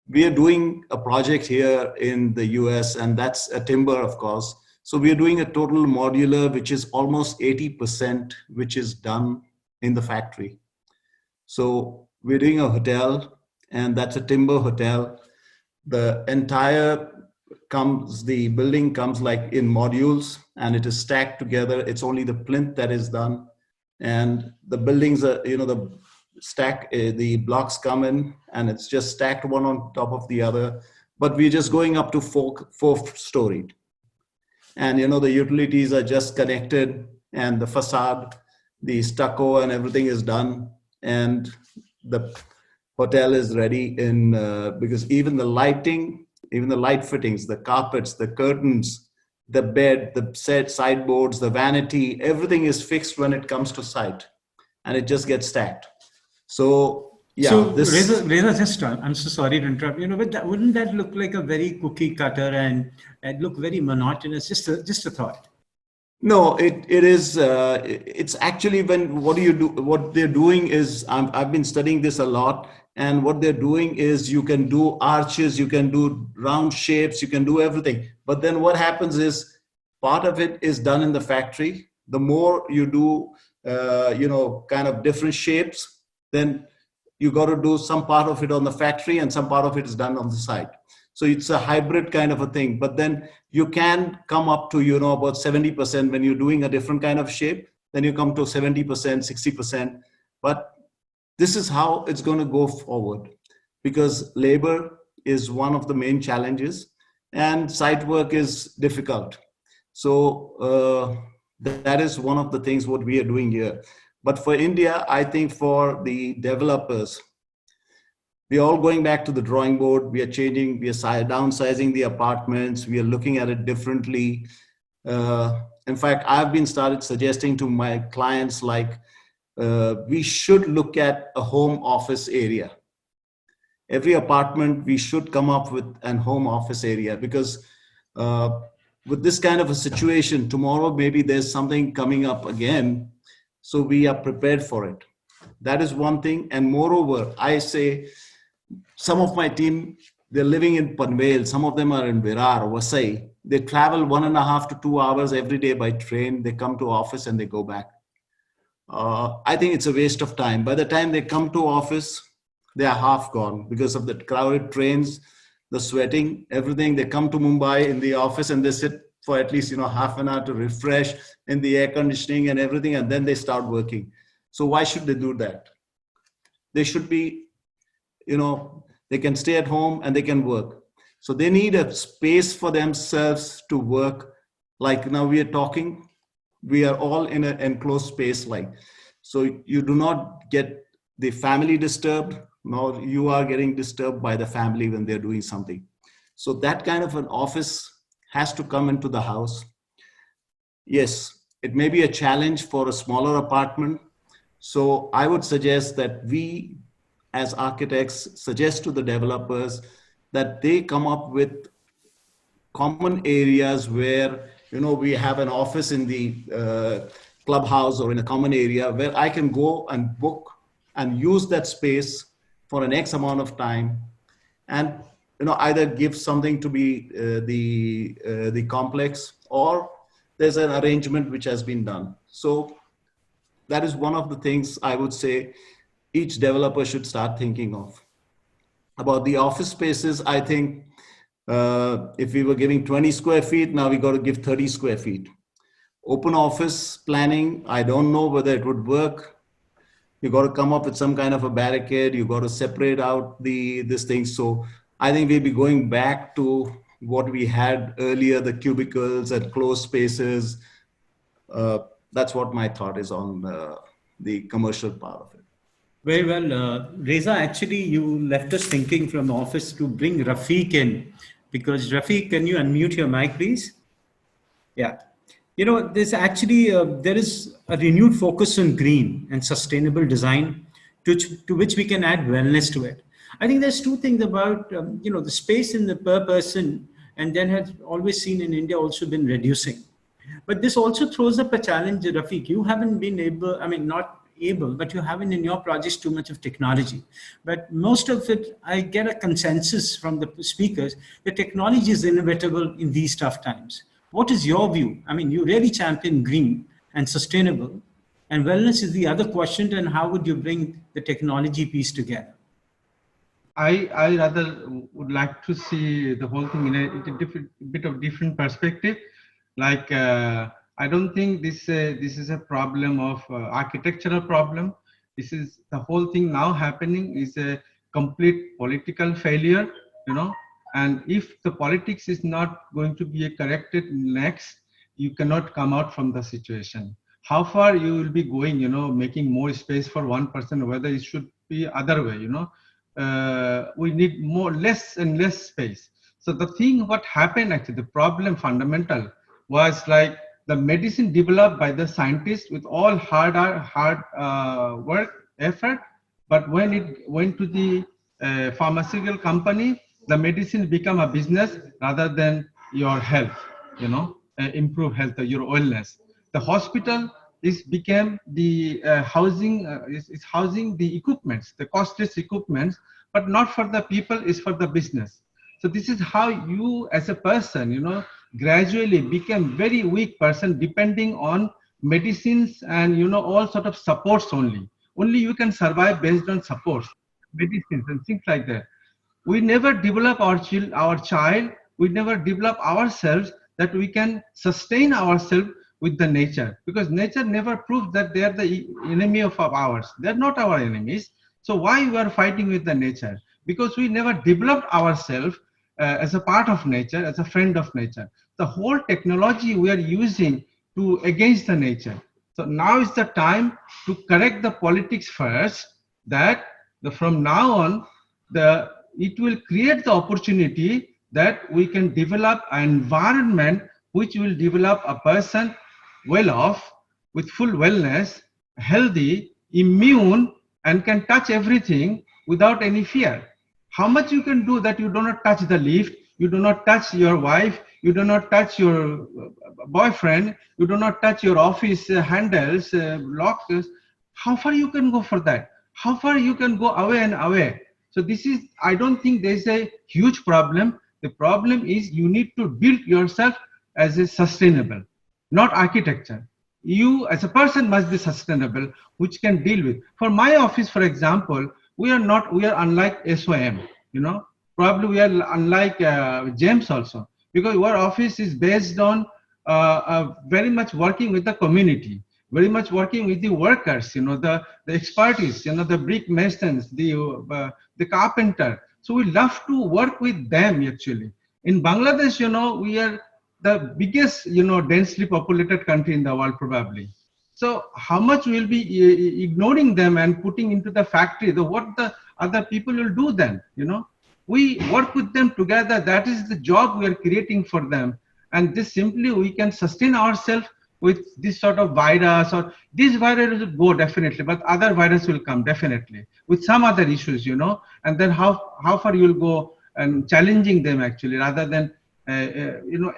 we are doing a project here in the US, and that's a timber, of course. So we are doing a total modular, which is almost 80%, which is done in the factory. So we're doing a hotel, and that's a timber hotel. The entire the building comes like in modules, and it is stacked together. It's only the plinth that is done, and the buildings are, the blocks come in, and it's just stacked one on top of the other. But we're just going up to fourth storied, and the utilities are just connected, and the facade, the stucco, and everything is done, and the hotel is ready because even the lighting, even the light fittings, the carpets, the curtains, the bed, the sideboards, the vanity, everything is fixed when it comes to site, and it just gets stacked. So yeah. So Reza, I'm so sorry to interrupt. But wouldn't that look like a very cookie cutter and look very monotonous? Just a thought. No, it is. It's actually what they're doing is, I've been studying this a lot, and what they're doing is you can do arches, you can do round shapes, you can do everything. But then what happens is part of it is done in the factory. The more you do kind of different shapes, then you got to do some part of it on the factory and some part of it is done on the site. So it's a hybrid kind of a thing. But then you can come up to, about 70% when you're doing a different kind of shape. Then you come to 70%, 60%. But this is how it's going to go forward, because labor is one of the main challenges and site work is difficult. So that is one of the things what we are doing here. But for India, I think for the developers, we are all going back to the drawing board. We are changing, we are downsizing the apartments. We are looking at it differently. In fact, I've been started suggesting to my clients, like, we should look at a home office area. Every apartment, we should come up with an home office area, because with this kind of a situation, tomorrow maybe there's something coming up again. So we are prepared for it. That is one thing. And moreover, I say, some of my team, they're living in Panvel. Some of them are in Virar, Vasai. They travel 1.5 to 2 hours every day by train. They come to office and they go back. I think it's a waste of time. By the time they come to office, they are half gone because of the crowded trains, the sweating, everything. They come to Mumbai in the office and they sit for at least, half an hour to refresh in the air conditioning and everything. And then they start working. So why should they do that? They should be, they can stay at home and they can work. So they need a space for themselves to work. Like now we are talking, we are all in an enclosed space. So you do not get the family disturbed, nor you are getting disturbed by the family when they're doing something. So that kind of an office has to come into the house. Yes, it may be a challenge for a smaller apartment. So I would suggest that we, as architects, suggest to the developers that they come up with common areas where, we have an office in the clubhouse or in a common area where I can go and book and use that space for an X amount of time, and either give something to be the complex, or there's an arrangement which has been done. So that is one of the things I would say each developer should start thinking of. About the office spaces, I think if we were giving 20 square feet, now we got to give 30 square feet. Open office planning, I don't know whether it would work. You got to come up with some kind of a barricade. You got to separate out this thing. So I think we'll be going back to what we had earlier, the cubicles and closed spaces. That's what my thought is on the commercial part of it. Very well. Reza, actually, you left us thinking from the office to bring Rafiq in, because Rafiq, can you unmute your mic, please? Yeah. There's actually, there is a renewed focus on green and sustainable design to which we can add wellness to it. I think there's two things about, the space in the per person, and then has always seen in India also been reducing. But this also throws up a challenge, Rafiq. You haven't been able, but you haven't in your projects too much of technology. But most of it, I get a consensus from the speakers, the technology is inevitable in these tough times. What is your view? You really champion green and sustainable, and wellness is the other question. And how would you bring the technology piece together? I rather would like to see the whole thing in a bit of different perspective. I don't think this is a problem of architectural problem. This is the whole thing now happening is a complete political failure, And if the politics is not going to be corrected next, you cannot come out from the situation. How far you will be going, making more space for one person, whether it should be other way, we need less and less space. So the thing, what happened actually, the problem fundamental was the medicine developed by the scientists with all hard work, effort, but when it went to the pharmaceutical company, the medicine become a business rather than your health, improve health, your wellness. The hospital became the housing, is housing the equipments, the costless equipments, but not for the people, is for the business. So this is how you as a person, gradually became very weak person depending on medicines and all sort of supports only. Only you can survive based on supports, medicines and things like that. We never develop our child. We never develop ourselves that we can sustain ourselves with the nature, because nature never proves that they are the enemy of ours. They're not our enemies. So why we are fighting with the nature? Because we never developed ourselves as a part of nature, as a friend of nature. The whole technology we are using to against the nature. So now is the time to correct the politics first, that from now on, it will create the opportunity that we can develop an environment which will develop a person well off, with full wellness, healthy, immune, and can touch everything without any fear. How much you can do that you do not touch the lift, you do not touch your wife, you do not touch your boyfriend, you do not touch your office handles, locks. How far you can go for that? How far you can go away and away? So this is, I don't think there's a huge problem. The problem is you need to build yourself as a sustainable, not architecture. You as a person must be sustainable, which can deal with. For my office, for example, we are unlike SOM, probably we are unlike James also, because our office is based on very much working with the community, very much working with the workers, the expertise, the brick masons, the carpenter. So we love to work with them actually. In Bangladesh, we are the biggest, densely populated country in the world probably. So how much we'll be ignoring them and putting into the factory, what the other people will do then, We work with them together. That is the job we are creating for them. And this simply we can sustain ourselves with this sort of virus, or this virus will go definitely, but other virus will come definitely with some other issues, and then how far you'll go and challenging them actually, rather than,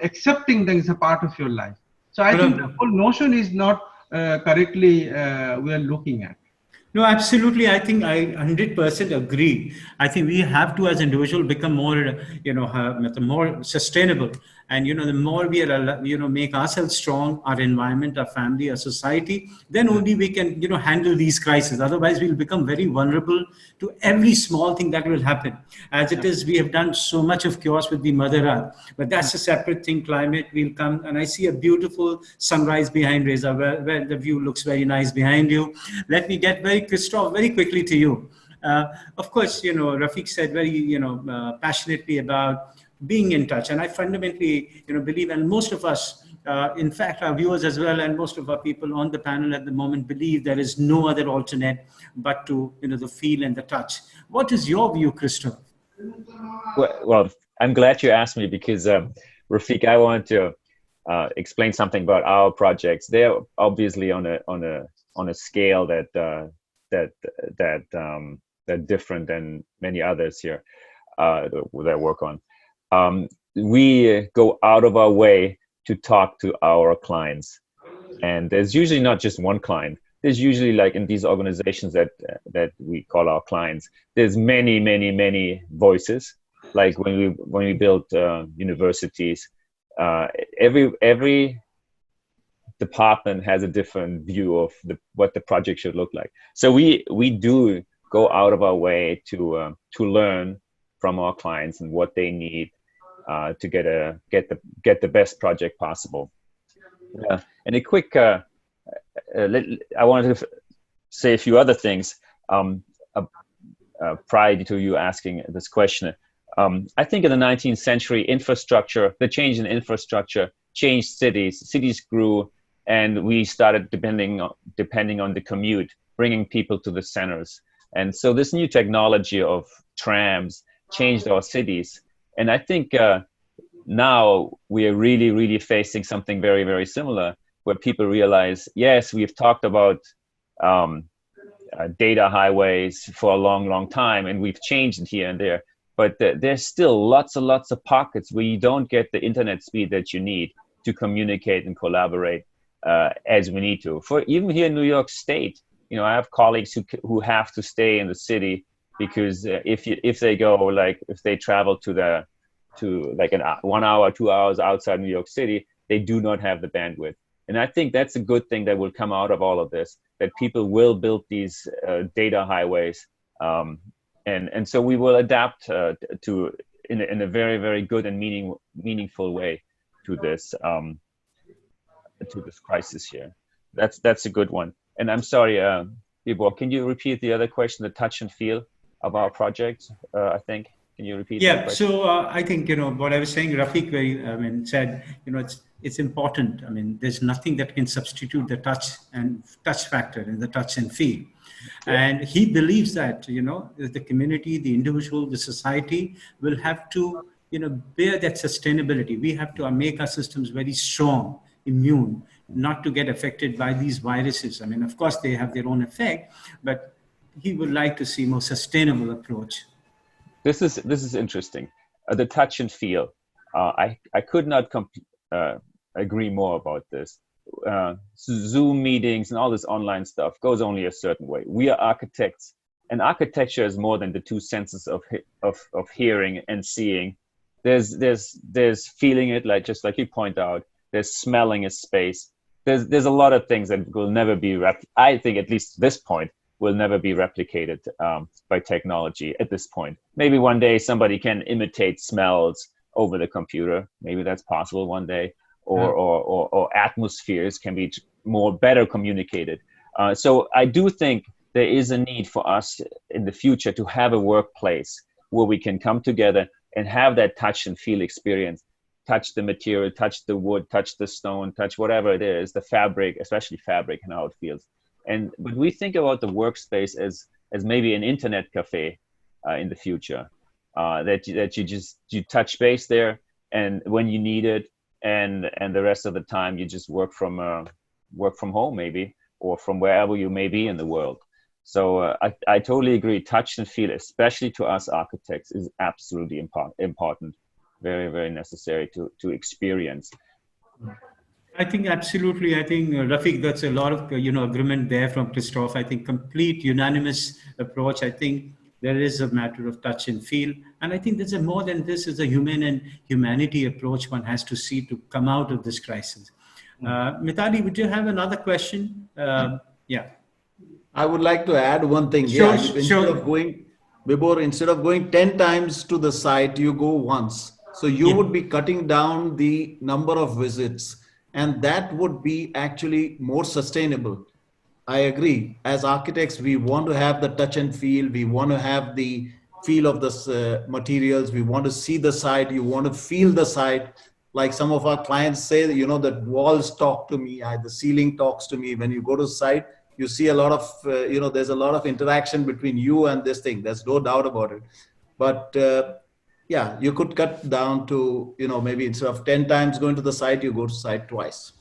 accepting them as a part of your life. So I think the whole notion is not correctly we are looking at. No, absolutely. I think I 100% agree. I think we have to, as individuals, become more, more sustainable. And, the more we are, make ourselves strong, our environment, our family, our society, then only we can, handle these crises. Otherwise, we'll become very vulnerable to every small thing that will happen. As it is, we have done so much of chaos with the Mother Earth, but that's a separate thing. Climate will come. And I see a beautiful sunrise behind Reza, where the view looks very nice behind you. Let me get Christoph, very quickly to you. Of course, Rafiq said very, passionately about being in touch. And I fundamentally, believe, and most of us, in fact, our viewers as well, and most of our people on the panel at the moment believe there is no other alternate but to, the feel and the touch. What is your view, Christoph? Well, I'm glad you asked me, because Rafiq, I want to explain something about our projects. They're obviously on a scale that different than many others here that I work on. We go out of our way to talk to our clients, and there's usually not just one client. There's usually, like in these organizations that we call our clients, there's many voices. Like when we built universities, every department has a different view of what the project should look like. So we do go out of our way to learn from our clients and what they need to get the best project possible. And a quick, I wanted to say a few other things prior to you asking this question. I think in the 19th century, the change in infrastructure changed cities. Cities grew, and we started depending on the commute, bringing people to the centers. And so this new technology of trams changed our cities. And I think now we are really facing something very similar, where people realize, yes, we've talked about data highways for a long time, and we've changed it here and there. But there's still lots of pockets where you don't get the internet speed that you need to communicate and collaborate as we need to. For even here in New York State, I have colleagues who have to stay in the city, because if they go, like if they travel to like 1 hour, 2 hours outside New York City, they do not have the bandwidth. And I think that's a good thing that will come out of all of this, that people will build these data highways. And so we will adapt in a very, very good and meaningful way to this crisis here. That's a good one. And I'm sorry, Bibhor, can you repeat the other question, the touch and feel of our project? I think. Can you repeat that question? So I think, what I was saying, Rafiq said, it's important. I mean, there's nothing that can substitute the touch factor and the touch and feel. Yeah. And he believes that, the community, the individual, the society will have to, bear that sustainability. We have to make our systems very strong, immune, not to get affected by these viruses. I mean, of course, they have their own effect, but he would like to see more sustainable approach. This is interesting. The touch and feel. I could not agree more about this. Zoom meetings and all this online stuff goes only a certain way. We are architects, and architecture is more than the two senses of hearing and seeing. There's feeling it, just like you point out. There's smelling a space. There's a lot of things that will never be I think at least this point will never be replicated by technology at this point. Maybe one day somebody can imitate smells over the computer. Maybe that's possible one day. Or atmospheres can be better communicated. So I do think there is a need for us in the future to have a workplace where we can come together and have that touch and feel experience. Touch the material, touch the wood, touch the stone, touch whatever it is, the fabric, especially fabric and how it feels. But we think about the workspace as maybe an internet cafe in the future, that you touch base there, and when you need it, and the rest of the time you just work from home maybe, or from wherever you may be in the world. So I totally agree. Touch and feel, especially to us architects, is absolutely important, very, very necessary to experience. I think absolutely. I think Rafiq, that's a lot of agreement there from Christoph. I think complete unanimous approach. I think there is a matter of touch and feel, and I think there's more than this. Is a human and humanity approach one has to see to come out of this crisis. Mithali, would you have another question? Yeah. I would like to add one thing. Sure, Bibhor, instead of going 10 times to the site, you go once. So you would be cutting down the number of visits, and that would be actually more sustainable. I agree. As architects, we want to have the touch and feel. We want to have the feel of the materials. We want to see the site. You want to feel the site. Like some of our clients say, that walls talk to me, the ceiling talks to me. When you go to the site, you see a lot of, there's a lot of interaction between you and this thing. There's no doubt about it. But you could cut down to, maybe instead of 10 times going to the site, you go to site twice.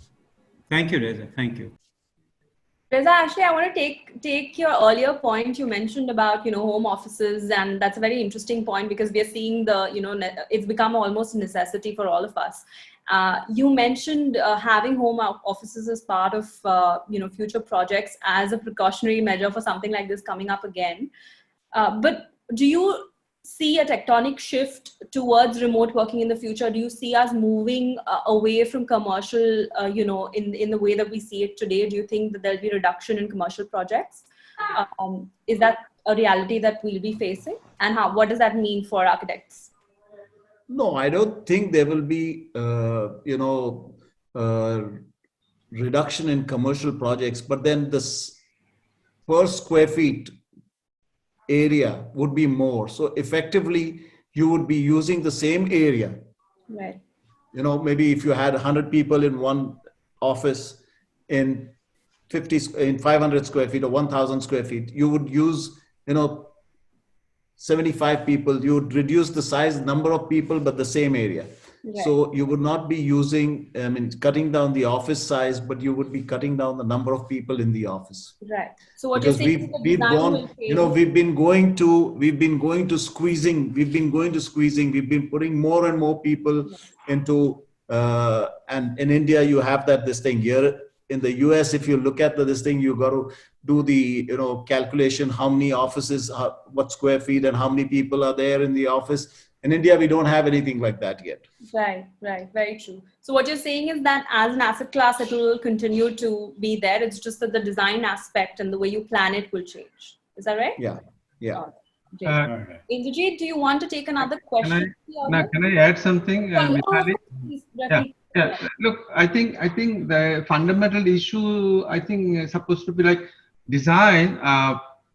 Thank you, Reza. Thank you. Reza, actually, I want to take your earlier point you mentioned about, home offices. And that's a very interesting point because we are seeing it's become almost a necessity for all of us. You mentioned having home offices as part of, future projects as a precautionary measure for something like this coming up again. But do you see a tectonic shift towards remote working in the future? Do you see us moving away from commercial, in the way that we see it today? Do you think that there'll be a reduction in commercial projects? Is that a reality that we'll be facing? And what does that mean for architects? No, I don't think there will be, reduction in commercial projects, but then this per square feet area would be more. So effectively, you would be using the same area. Right. Maybe if you had 100 people in one office in 500 square feet or 1,000 square feet, you would use, 75 people. You would reduce the number of people, but the same area. Right. So you would not be cutting down the office size, but you would be cutting down the number of people in the office. Right. So what you're saying is the design will change. We've been going to squeezing. We've been putting more and more people into, and in India, you have this thing here. In the US, if you look at this thing, you got to do the, calculation, how many offices, what square feet and how many people are there in the office. In India, we don't have anything like that yet. Right, very true. So what you're saying is that as an asset class, it will continue to be there. It's just that the design aspect and the way you plan it will change. Is that right? Yeah. Indrajit, do you want to take another question? Can I add something, Mithali? Yeah. Look, I think the fundamental issue, is supposed to be like design.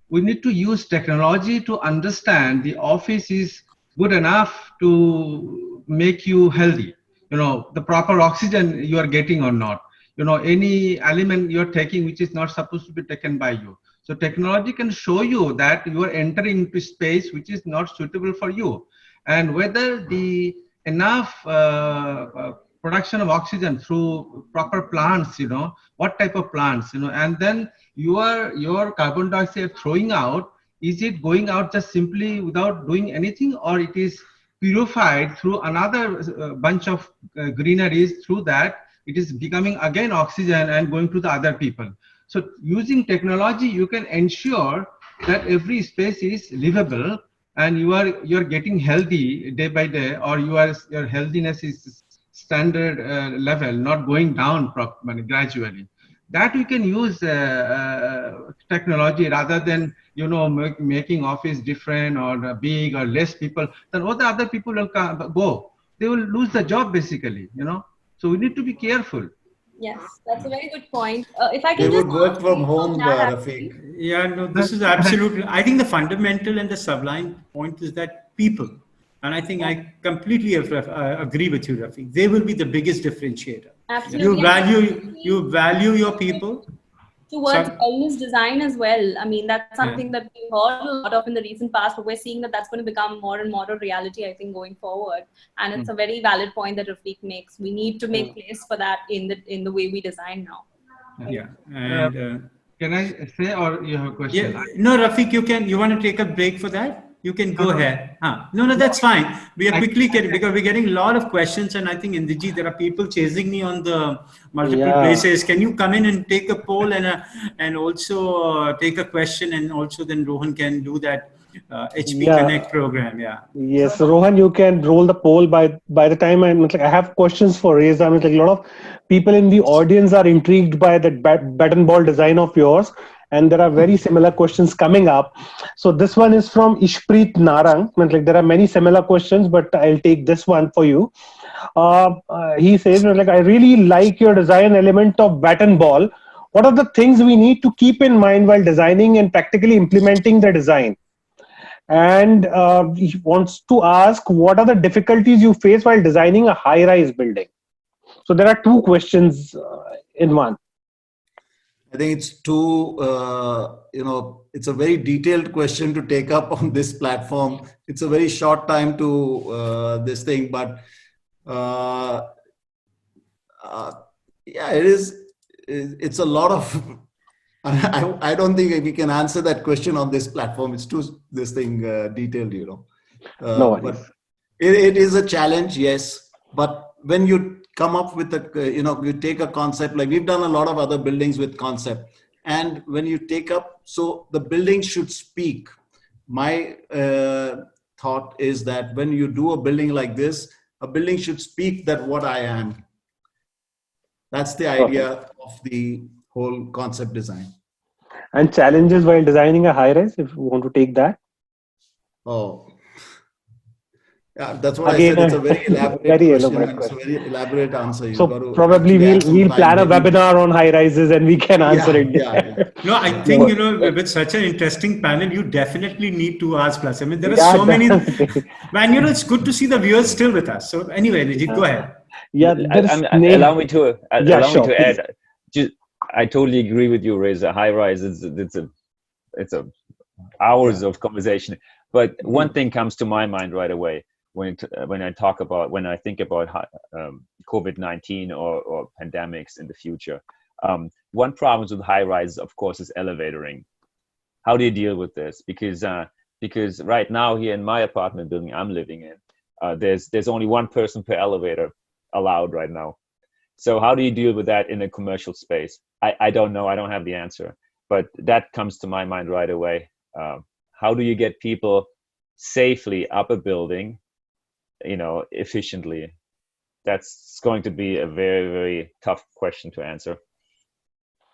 We need to use technology to understand the office is good enough to make you healthy. The proper oxygen you are getting or not. Any element you're taking which is not supposed to be taken by you. So technology can show you that you are entering into space which is not suitable for you, and whether the enough production of oxygen through proper plants, what type of plants, and then your carbon dioxide throwing out, is it going out just simply without doing anything, or it is purified through another bunch of greeneries, through that it is becoming again oxygen and going to the other people. So using technology, you can ensure that every space is livable and you're getting healthy day by day, or your healthiness is standard level, not going down gradually. That we can use technology rather than making office different or big or less people. Then all the other people will go. They will lose the job basically. So we need to be careful. Yes, that's a very good point. If I can they just would work from home, Rafiq. Yeah, no, this is absolutely. I think the fundamental and the sublime point is that people, and I think I completely agree with you, Rafiq. They will be the biggest differentiator. Absolutely. You value your people. Towards wellness design as well. I mean, that's something that we've heard a lot of in the recent past, but we're seeing that that's going to become more and more a reality, I think, going forward. And it's a very valid point that Rafiq makes. We need to make place for that in the way we design now. Yeah. And can I say, or you have a question? Yeah, no, Rafiq, you want to take a break for that? You can go ahead. No, that's fine. We are quickly getting, because we're getting a lot of questions, and I think, Indrajit, there are people chasing me on the multiple places. Can you come in and take a poll and also take a question, and also then Rohan can do that HP Connect program. Yeah. Yes, Rohan, you can roll the poll. By the time I have questions for Reza. A lot of people in the audience are intrigued by that bat and ball design of yours. And there are very similar questions coming up. So this one is from Ishpreet Narang. There are many similar questions, but I'll take this one for you. He says, I really like your design element of bat and ball. What are the things we need to keep in mind while designing and practically implementing the design? And he wants to ask, what are the difficulties you face while designing a high-rise building? So there are two questions in one. I think it's it's a very detailed question to take up on this platform. It's a very short time to this thing, but it is. It's a lot of. I don't think we can answer that question on this platform. It's too detailed, No worries. But it is a challenge, yes. But when you come up with you take a concept, like we've done a lot of other buildings with concept, and when you take up, so the building should speak. My thought is that when you do a building like this, a building should speak that what I am. That's the idea of the whole concept design. And challenges while designing a high rise, if you want to take that. Yeah, that's what I said. It's a very elaborate question. It's a very elaborate answer. So probably we'll plan a webinar on high rises and we can answer it. Yeah. No, I think, with such an interesting panel, you definitely need to ask plus. I mean, there are so many. Man, it's good to see the viewers still with us. So anyway, Nijit, go ahead. Yeah, allow me to add. I totally agree with you, Reza. High rise, it's a hours of conversation. But one thing comes to my mind right away when I think about COVID-19 or pandemics in the future. One problem with high rise, of course, is elevatoring. How do you deal with this? Because right now here in my apartment building I'm living in, there's only one person per elevator allowed right now. So how do you deal with that in a commercial space? I don't know. I don't have the answer, but that comes to my mind right away. How do you get people safely up a building efficiently? That's going to be a very, very tough question to answer.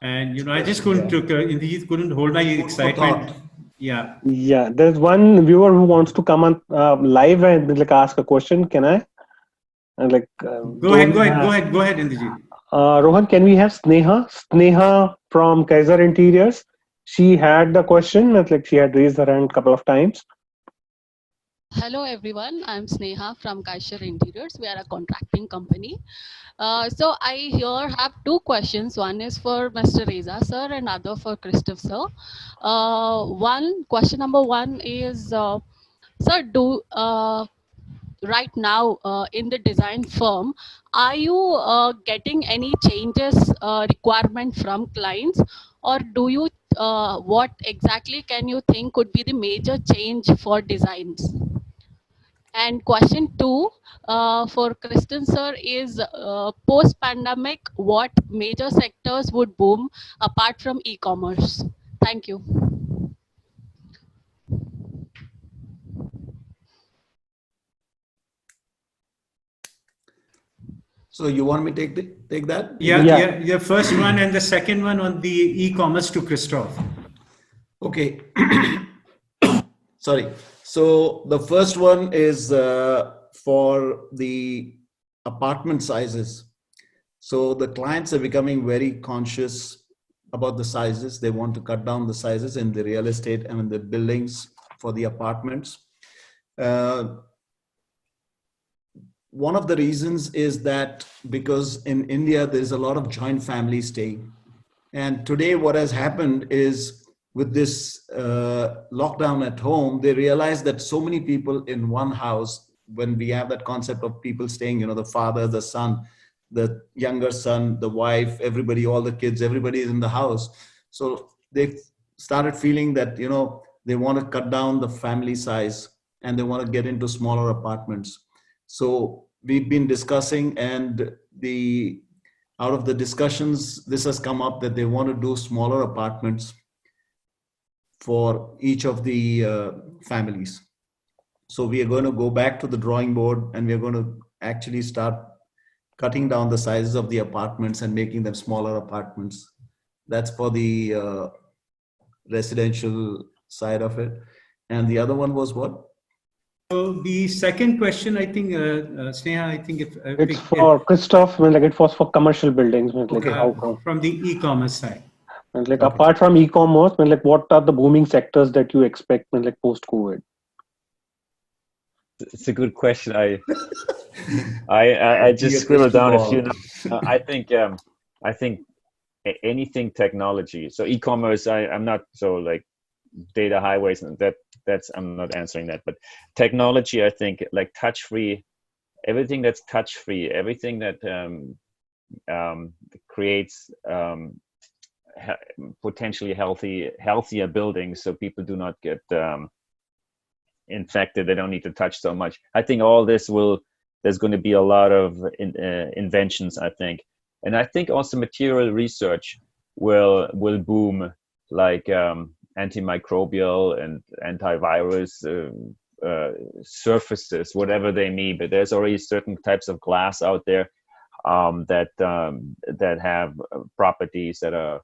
And I just couldn't hold my excitement. Yeah. Yeah, there's one viewer who wants to come on live and like ask a question. Can I? And like go ahead, Indrajit. Rohan, can we have Sneha from Kaiser Interiors? She had the question, like she had raised her hand a couple of times. Hello everyone, I'm Sneha from Kaiser Interiors. We are a contracting company. So I here have two questions. One is for Mr. Reza sir and other for Christoph sir. Question number one is, sir, right now in the design firm, are you getting any changes requirement from clients, or do you what exactly can you think could be the major change for designs? And question two for Kristen sir is, post-pandemic, what major sectors would boom apart from e-commerce? Thank you. So you want me to take that? Yeah. The first one and the second one on the e-commerce to Christoph. Okay. Sorry. So the first one is for the apartment sizes. So the clients are becoming very conscious about the sizes. They want to cut down the sizes in the real estate and in the buildings for the apartments. One of the reasons is that because in India, there's a lot of joint family staying. And today what has happened is, with this lockdown at home, they realize that so many people in one house, when we have that concept of people staying, the father, the son, the younger son, the wife, everybody, all the kids, everybody is in the house. So they started feeling that, they want to cut down the family size and they want to get into smaller apartments. So we've been discussing, and out of the discussions, this has come up that they want to do smaller apartments for each of the families. So we are going to go back to the drawing board, and we are going to actually start cutting down the sizes of the apartments and making them smaller apartments. That's for the residential side of it. And the other one was what? So the second question, I think, Sneha, I think it's for Christoph, like it was for commercial buildings, like from the e-commerce side. And like apart from e-commerce, like what are the booming sectors that you expect like post-COVID? It's a good question. I just scribbled down a few notes. I think anything technology. So e-commerce, I'm not so like data highways, and that's I'm not answering that. But technology, I think, like touch-free, everything that's touch-free, everything that creates potentially healthier buildings, so people do not get infected. They don't need to touch so much. I think all this there's going to be a lot of inventions, I think. And I think also material research will boom, like antimicrobial and antivirus surfaces, whatever they mean. But there's already certain types of glass out there that have properties that are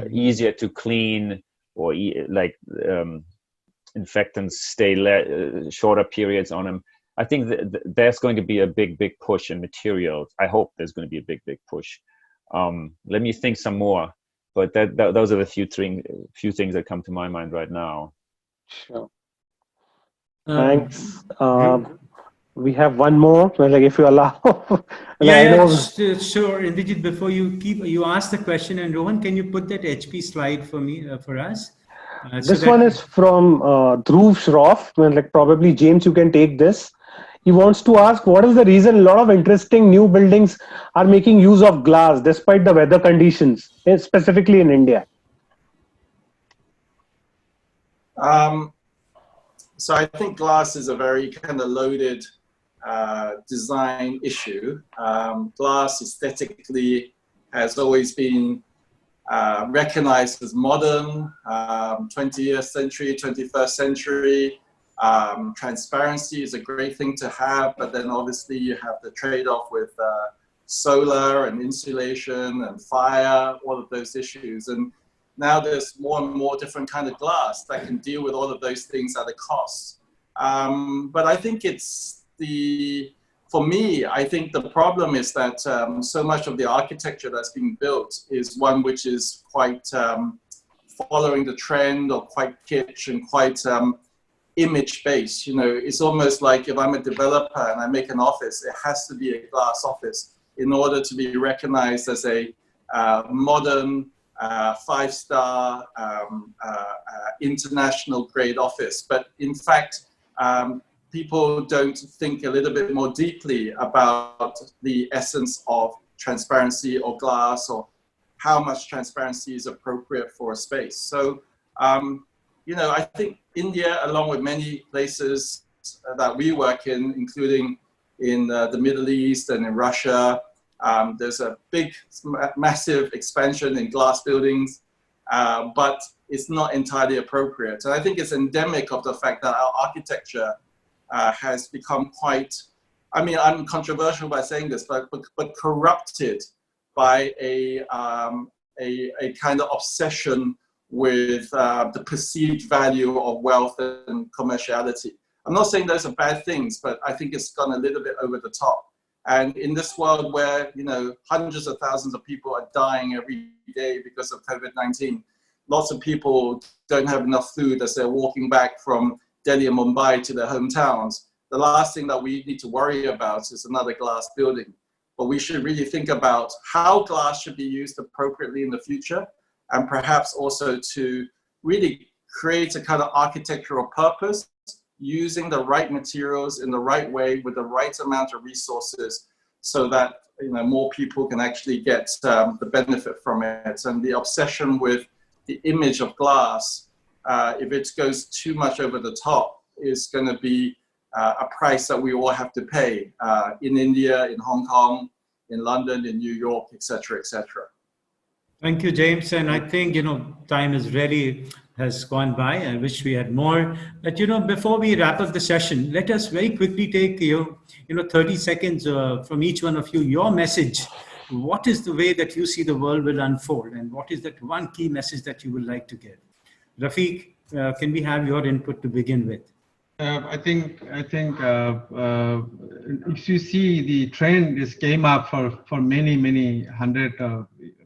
easier to clean, or infectants stay shorter periods on them. I think there's going to be a big push in materials. I hope there's going to be a big push. Let me think some more, but those are the few things that come to my mind right now. Sure. Thanks. We have one more, like if you allow. Sure. Indrajit, before you ask the question, and Rohan, can you put that HP slide for me, for us? This one is from Dhruv Shroff. Like probably James, you can take this. He wants to ask, what is the reason a lot of interesting new buildings are making use of glass despite the weather conditions, specifically in India? So I think glass is a very kind of loaded design issue. Glass aesthetically has always been recognized as modern, 20th century, 21st century. Transparency is a great thing to have, but then obviously you have the trade-off with solar and insulation and fire, all of those issues. And now there's more and more different kind of glass that can deal with all of those things at a cost. But I think for me, I think the problem is that so much of the architecture that's being built is one which is quite following the trend, or quite kitsch and quite image-based. You know, it's almost like if I'm a developer and I make an office, it has to be a glass office in order to be recognized as a modern, 5-star, international grade office. But in fact, people don't think a little bit more deeply about the essence of transparency or glass, or how much transparency is appropriate for a space. So, you know, I think India, along with many places that we work in, including in the Middle East and in Russia, there's a big, massive expansion in glass buildings, but it's not entirely appropriate. And I think it's endemic of the fact that our architecture has become quite, I mean, I'm controversial by saying this, but corrupted by a kind of obsession with the perceived value of wealth and commerciality. I'm not saying those are bad things, but I think it's gone a little bit over the top. And in this world where, you know, hundreds of thousands of people are dying every day because of COVID-19, lots of people don't have enough food as they're walking back from Delhi and Mumbai to their hometowns. The last thing that we need to worry about is another glass building. But we should really think about how glass should be used appropriately in the future, and perhaps also to really create a kind of architectural purpose, using the right materials in the right way with the right amount of resources, so that, you know, more people can actually get the benefit from it. And the obsession with the image of glass, if it goes too much over the top, is going to be a price that we all have to pay in India, in Hong Kong, in London, in New York, etc., etc. Thank you, James. And I think, you know, time has gone by. I wish we had more. But, you know, before we wrap up the session, let us very quickly take, 30 seconds from each one of you, your message. What is the way that you see the world will unfold? And what is that one key message that you would like to give? Rafiq, can we have your input to begin with? I think if you see the trend, this came up for many hundred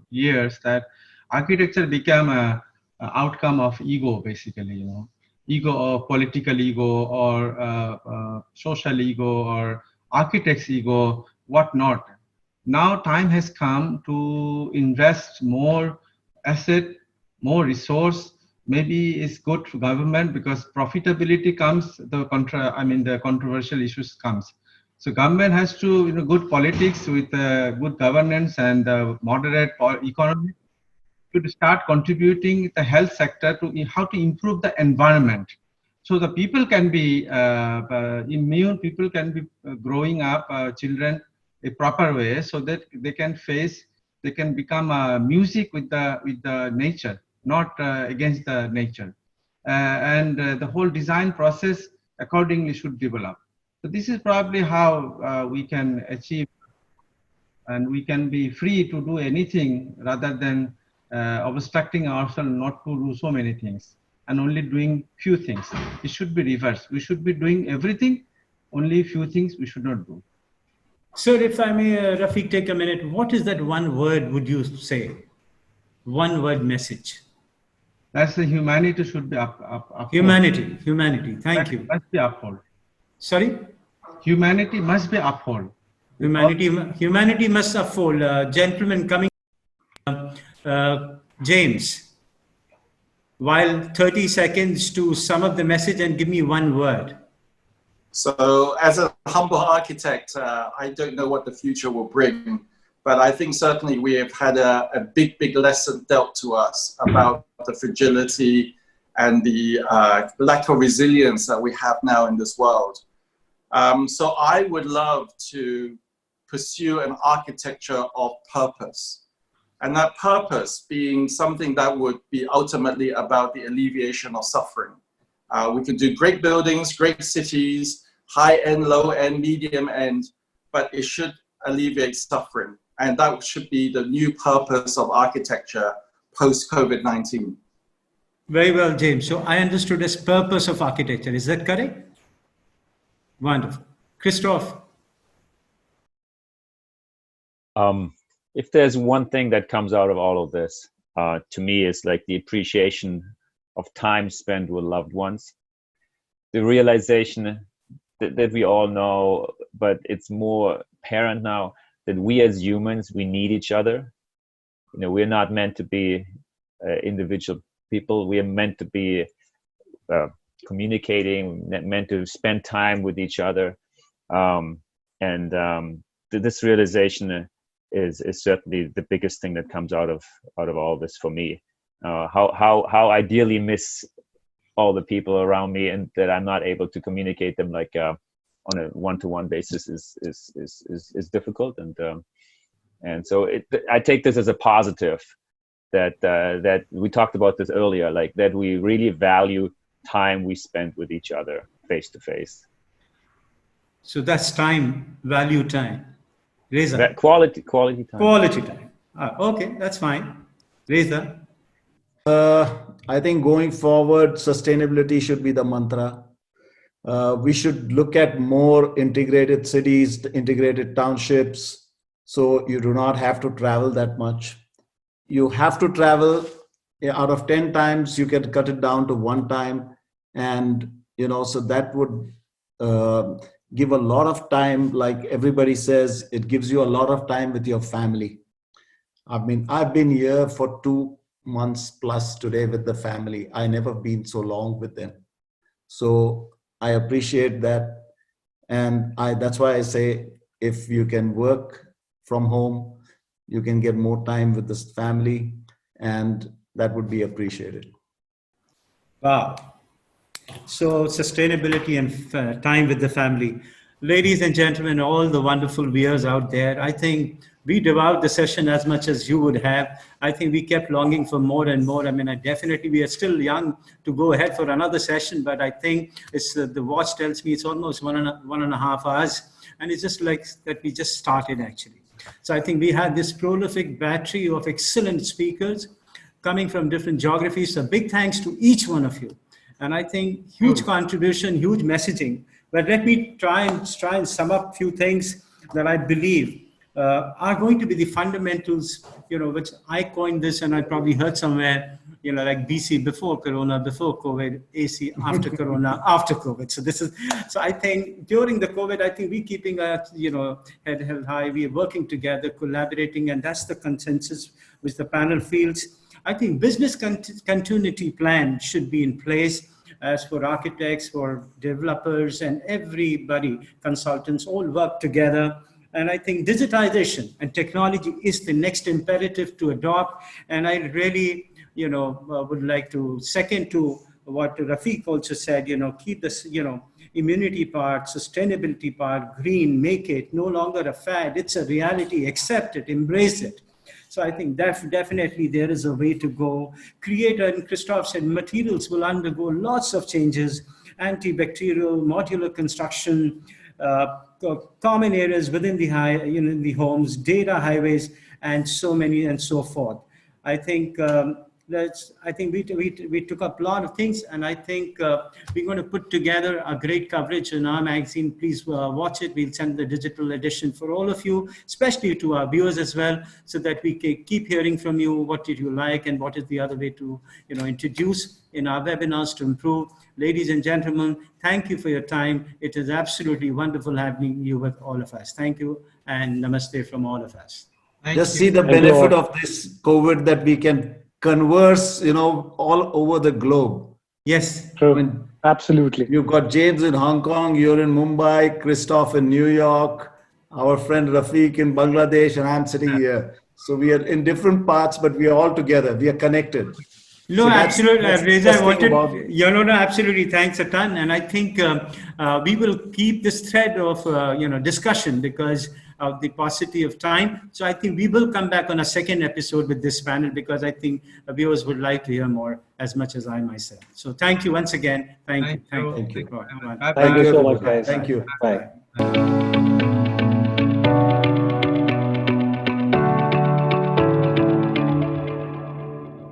years, that architecture became a outcome of ego, basically, you know, ego or political ego or social ego or architect's ego, whatnot. Now time has come to invest more asset, more resource. Maybe it's good for government because profitability comes, the controversial issues comes. So government has to, you know, good politics with good governance and moderate economy to start contributing the health sector to how to improve the environment. So the people can be immune, people can be growing up, children, a proper way, so that they can become music with the nature, not against the nature. And the whole design process accordingly should develop. So this is probably how we can achieve, and we can be free to do anything rather than obstructing ourselves not to do so many things and only doing few things. It should be reversed. We should be doing everything, only few things we should not do. Sir, if I may, Rafiq, take a minute. What is that one word would you say? One word message. That's the humanity should be upheld. Humanity. Thank you. Must be upheld. Sorry? Humanity must be upheld. Humanity must uphold. Gentlemen coming, James, while 30 seconds to sum up the message and give me one word. So as a humble architect, I don't know what the future will bring, but I think certainly we have had a big lesson dealt to us about the fragility and the lack of resilience that we have now in this world. So I would love to pursue an architecture of purpose, and that purpose being something that would be ultimately about the alleviation of suffering. We could do great buildings, great cities, high-end, low-end, medium-end, but it should alleviate suffering. And that should be the new purpose of architecture post-COVID-19. Very well, James. So I understood as purpose of architecture. Is that correct? Wonderful. Christoph? If there's one thing that comes out of all of this, to me, is like the appreciation of time spent with loved ones. The realization that we all know, but it's more apparent now, that we as humans, we need each other. You know, we're not meant to be individual people. We are meant to be communicating, meant to spend time with each other. This realization is certainly the biggest thing that comes out of all this for me. How I dearly miss all the people around me, and that I'm not able to communicate them like on a one-to-one basis is difficult. And so I take this as a positive, that we talked about this earlier, like that we really value time we spend with each other face to face. So that's time, value time. Reza? Quality time. Quality time. Okay, that's fine. Reza? I think going forward, sustainability should be the mantra. We should look at more integrated cities, integrated townships, so you do not have to travel that much. You have to travel, out of 10 times, you can cut it down to 1 time. And, you know, so that would give a lot of time. Like everybody says, it gives you a lot of time with your family. I mean, I've been here for 2 months plus today with the family. I never been so long with them. So I appreciate that. And that's why I say, if you can work from home, you can get more time with this family, and that would be appreciated. Wow. So sustainability and time with the family. Ladies and gentlemen, all the wonderful viewers out there, I think we devoured the session as much as you would have. I think we kept longing for more and more. I mean, we are still young to go ahead for another session, but I think it's the watch tells me it's almost one and a half hours. And it's just like that we just started actually. So I think we had this prolific battery of excellent speakers coming from different geographies. So big thanks to each one of you. And I think huge contribution, huge messaging. But let me try and sum up a few things that I believe are going to be the fundamentals, you know, which I coined this, and I probably heard somewhere, you know, like BC before Corona, before COVID, AC after Corona, after COVID. So I think during the COVID, I think we're keeping our, you know, head held high. We are working together, collaborating, and that's the consensus which the panel feels. I think business continuity plan should be in place as for architects, for developers, and everybody, consultants, all work together. And I think digitization and technology is the next imperative to adopt. And I really, you know, would like to second to what Rafiq also said, you know, keep this, you know, immunity part, sustainability part, green, make it no longer a fad. It's a reality, accept it, embrace it. So I think definitely there is a way to go. Creator, and Christoph said, materials will undergo lots of changes, antibacterial, modular construction, common areas within the the homes, data highways, and so many and so forth. I think we took up a lot of things, and I think we're going to put together a great coverage in our magazine. Please watch it. We'll send the digital edition for all of you, especially to our viewers as well, so that we can keep hearing from you. What did you like, and what is the other way to, you know, introduce in our webinars to improve. Ladies and gentlemen, thank you for your time. It is absolutely wonderful having you with all of us. Thank you, and namaste from all of us. Just see the benefit of this COVID, that we can converse, you know, all over the globe. Yes, true. I mean, Absolutely. You've got James in Hong Kong, you're in Mumbai, Christoph in New York, our friend Rafiq in Bangladesh, and I'm sitting here. So we are in different parts, but we are all together. We are connected. No, So absolutely, Reza. Absolutely. Thanks a ton. And I think we will keep this thread of discussion, because of the paucity of time. So I think we will come back on a second episode with this panel, because I think viewers would like to hear more as much as I myself. So thank you once again. Thank you. Thank you so much, guys. Thank you. Bye.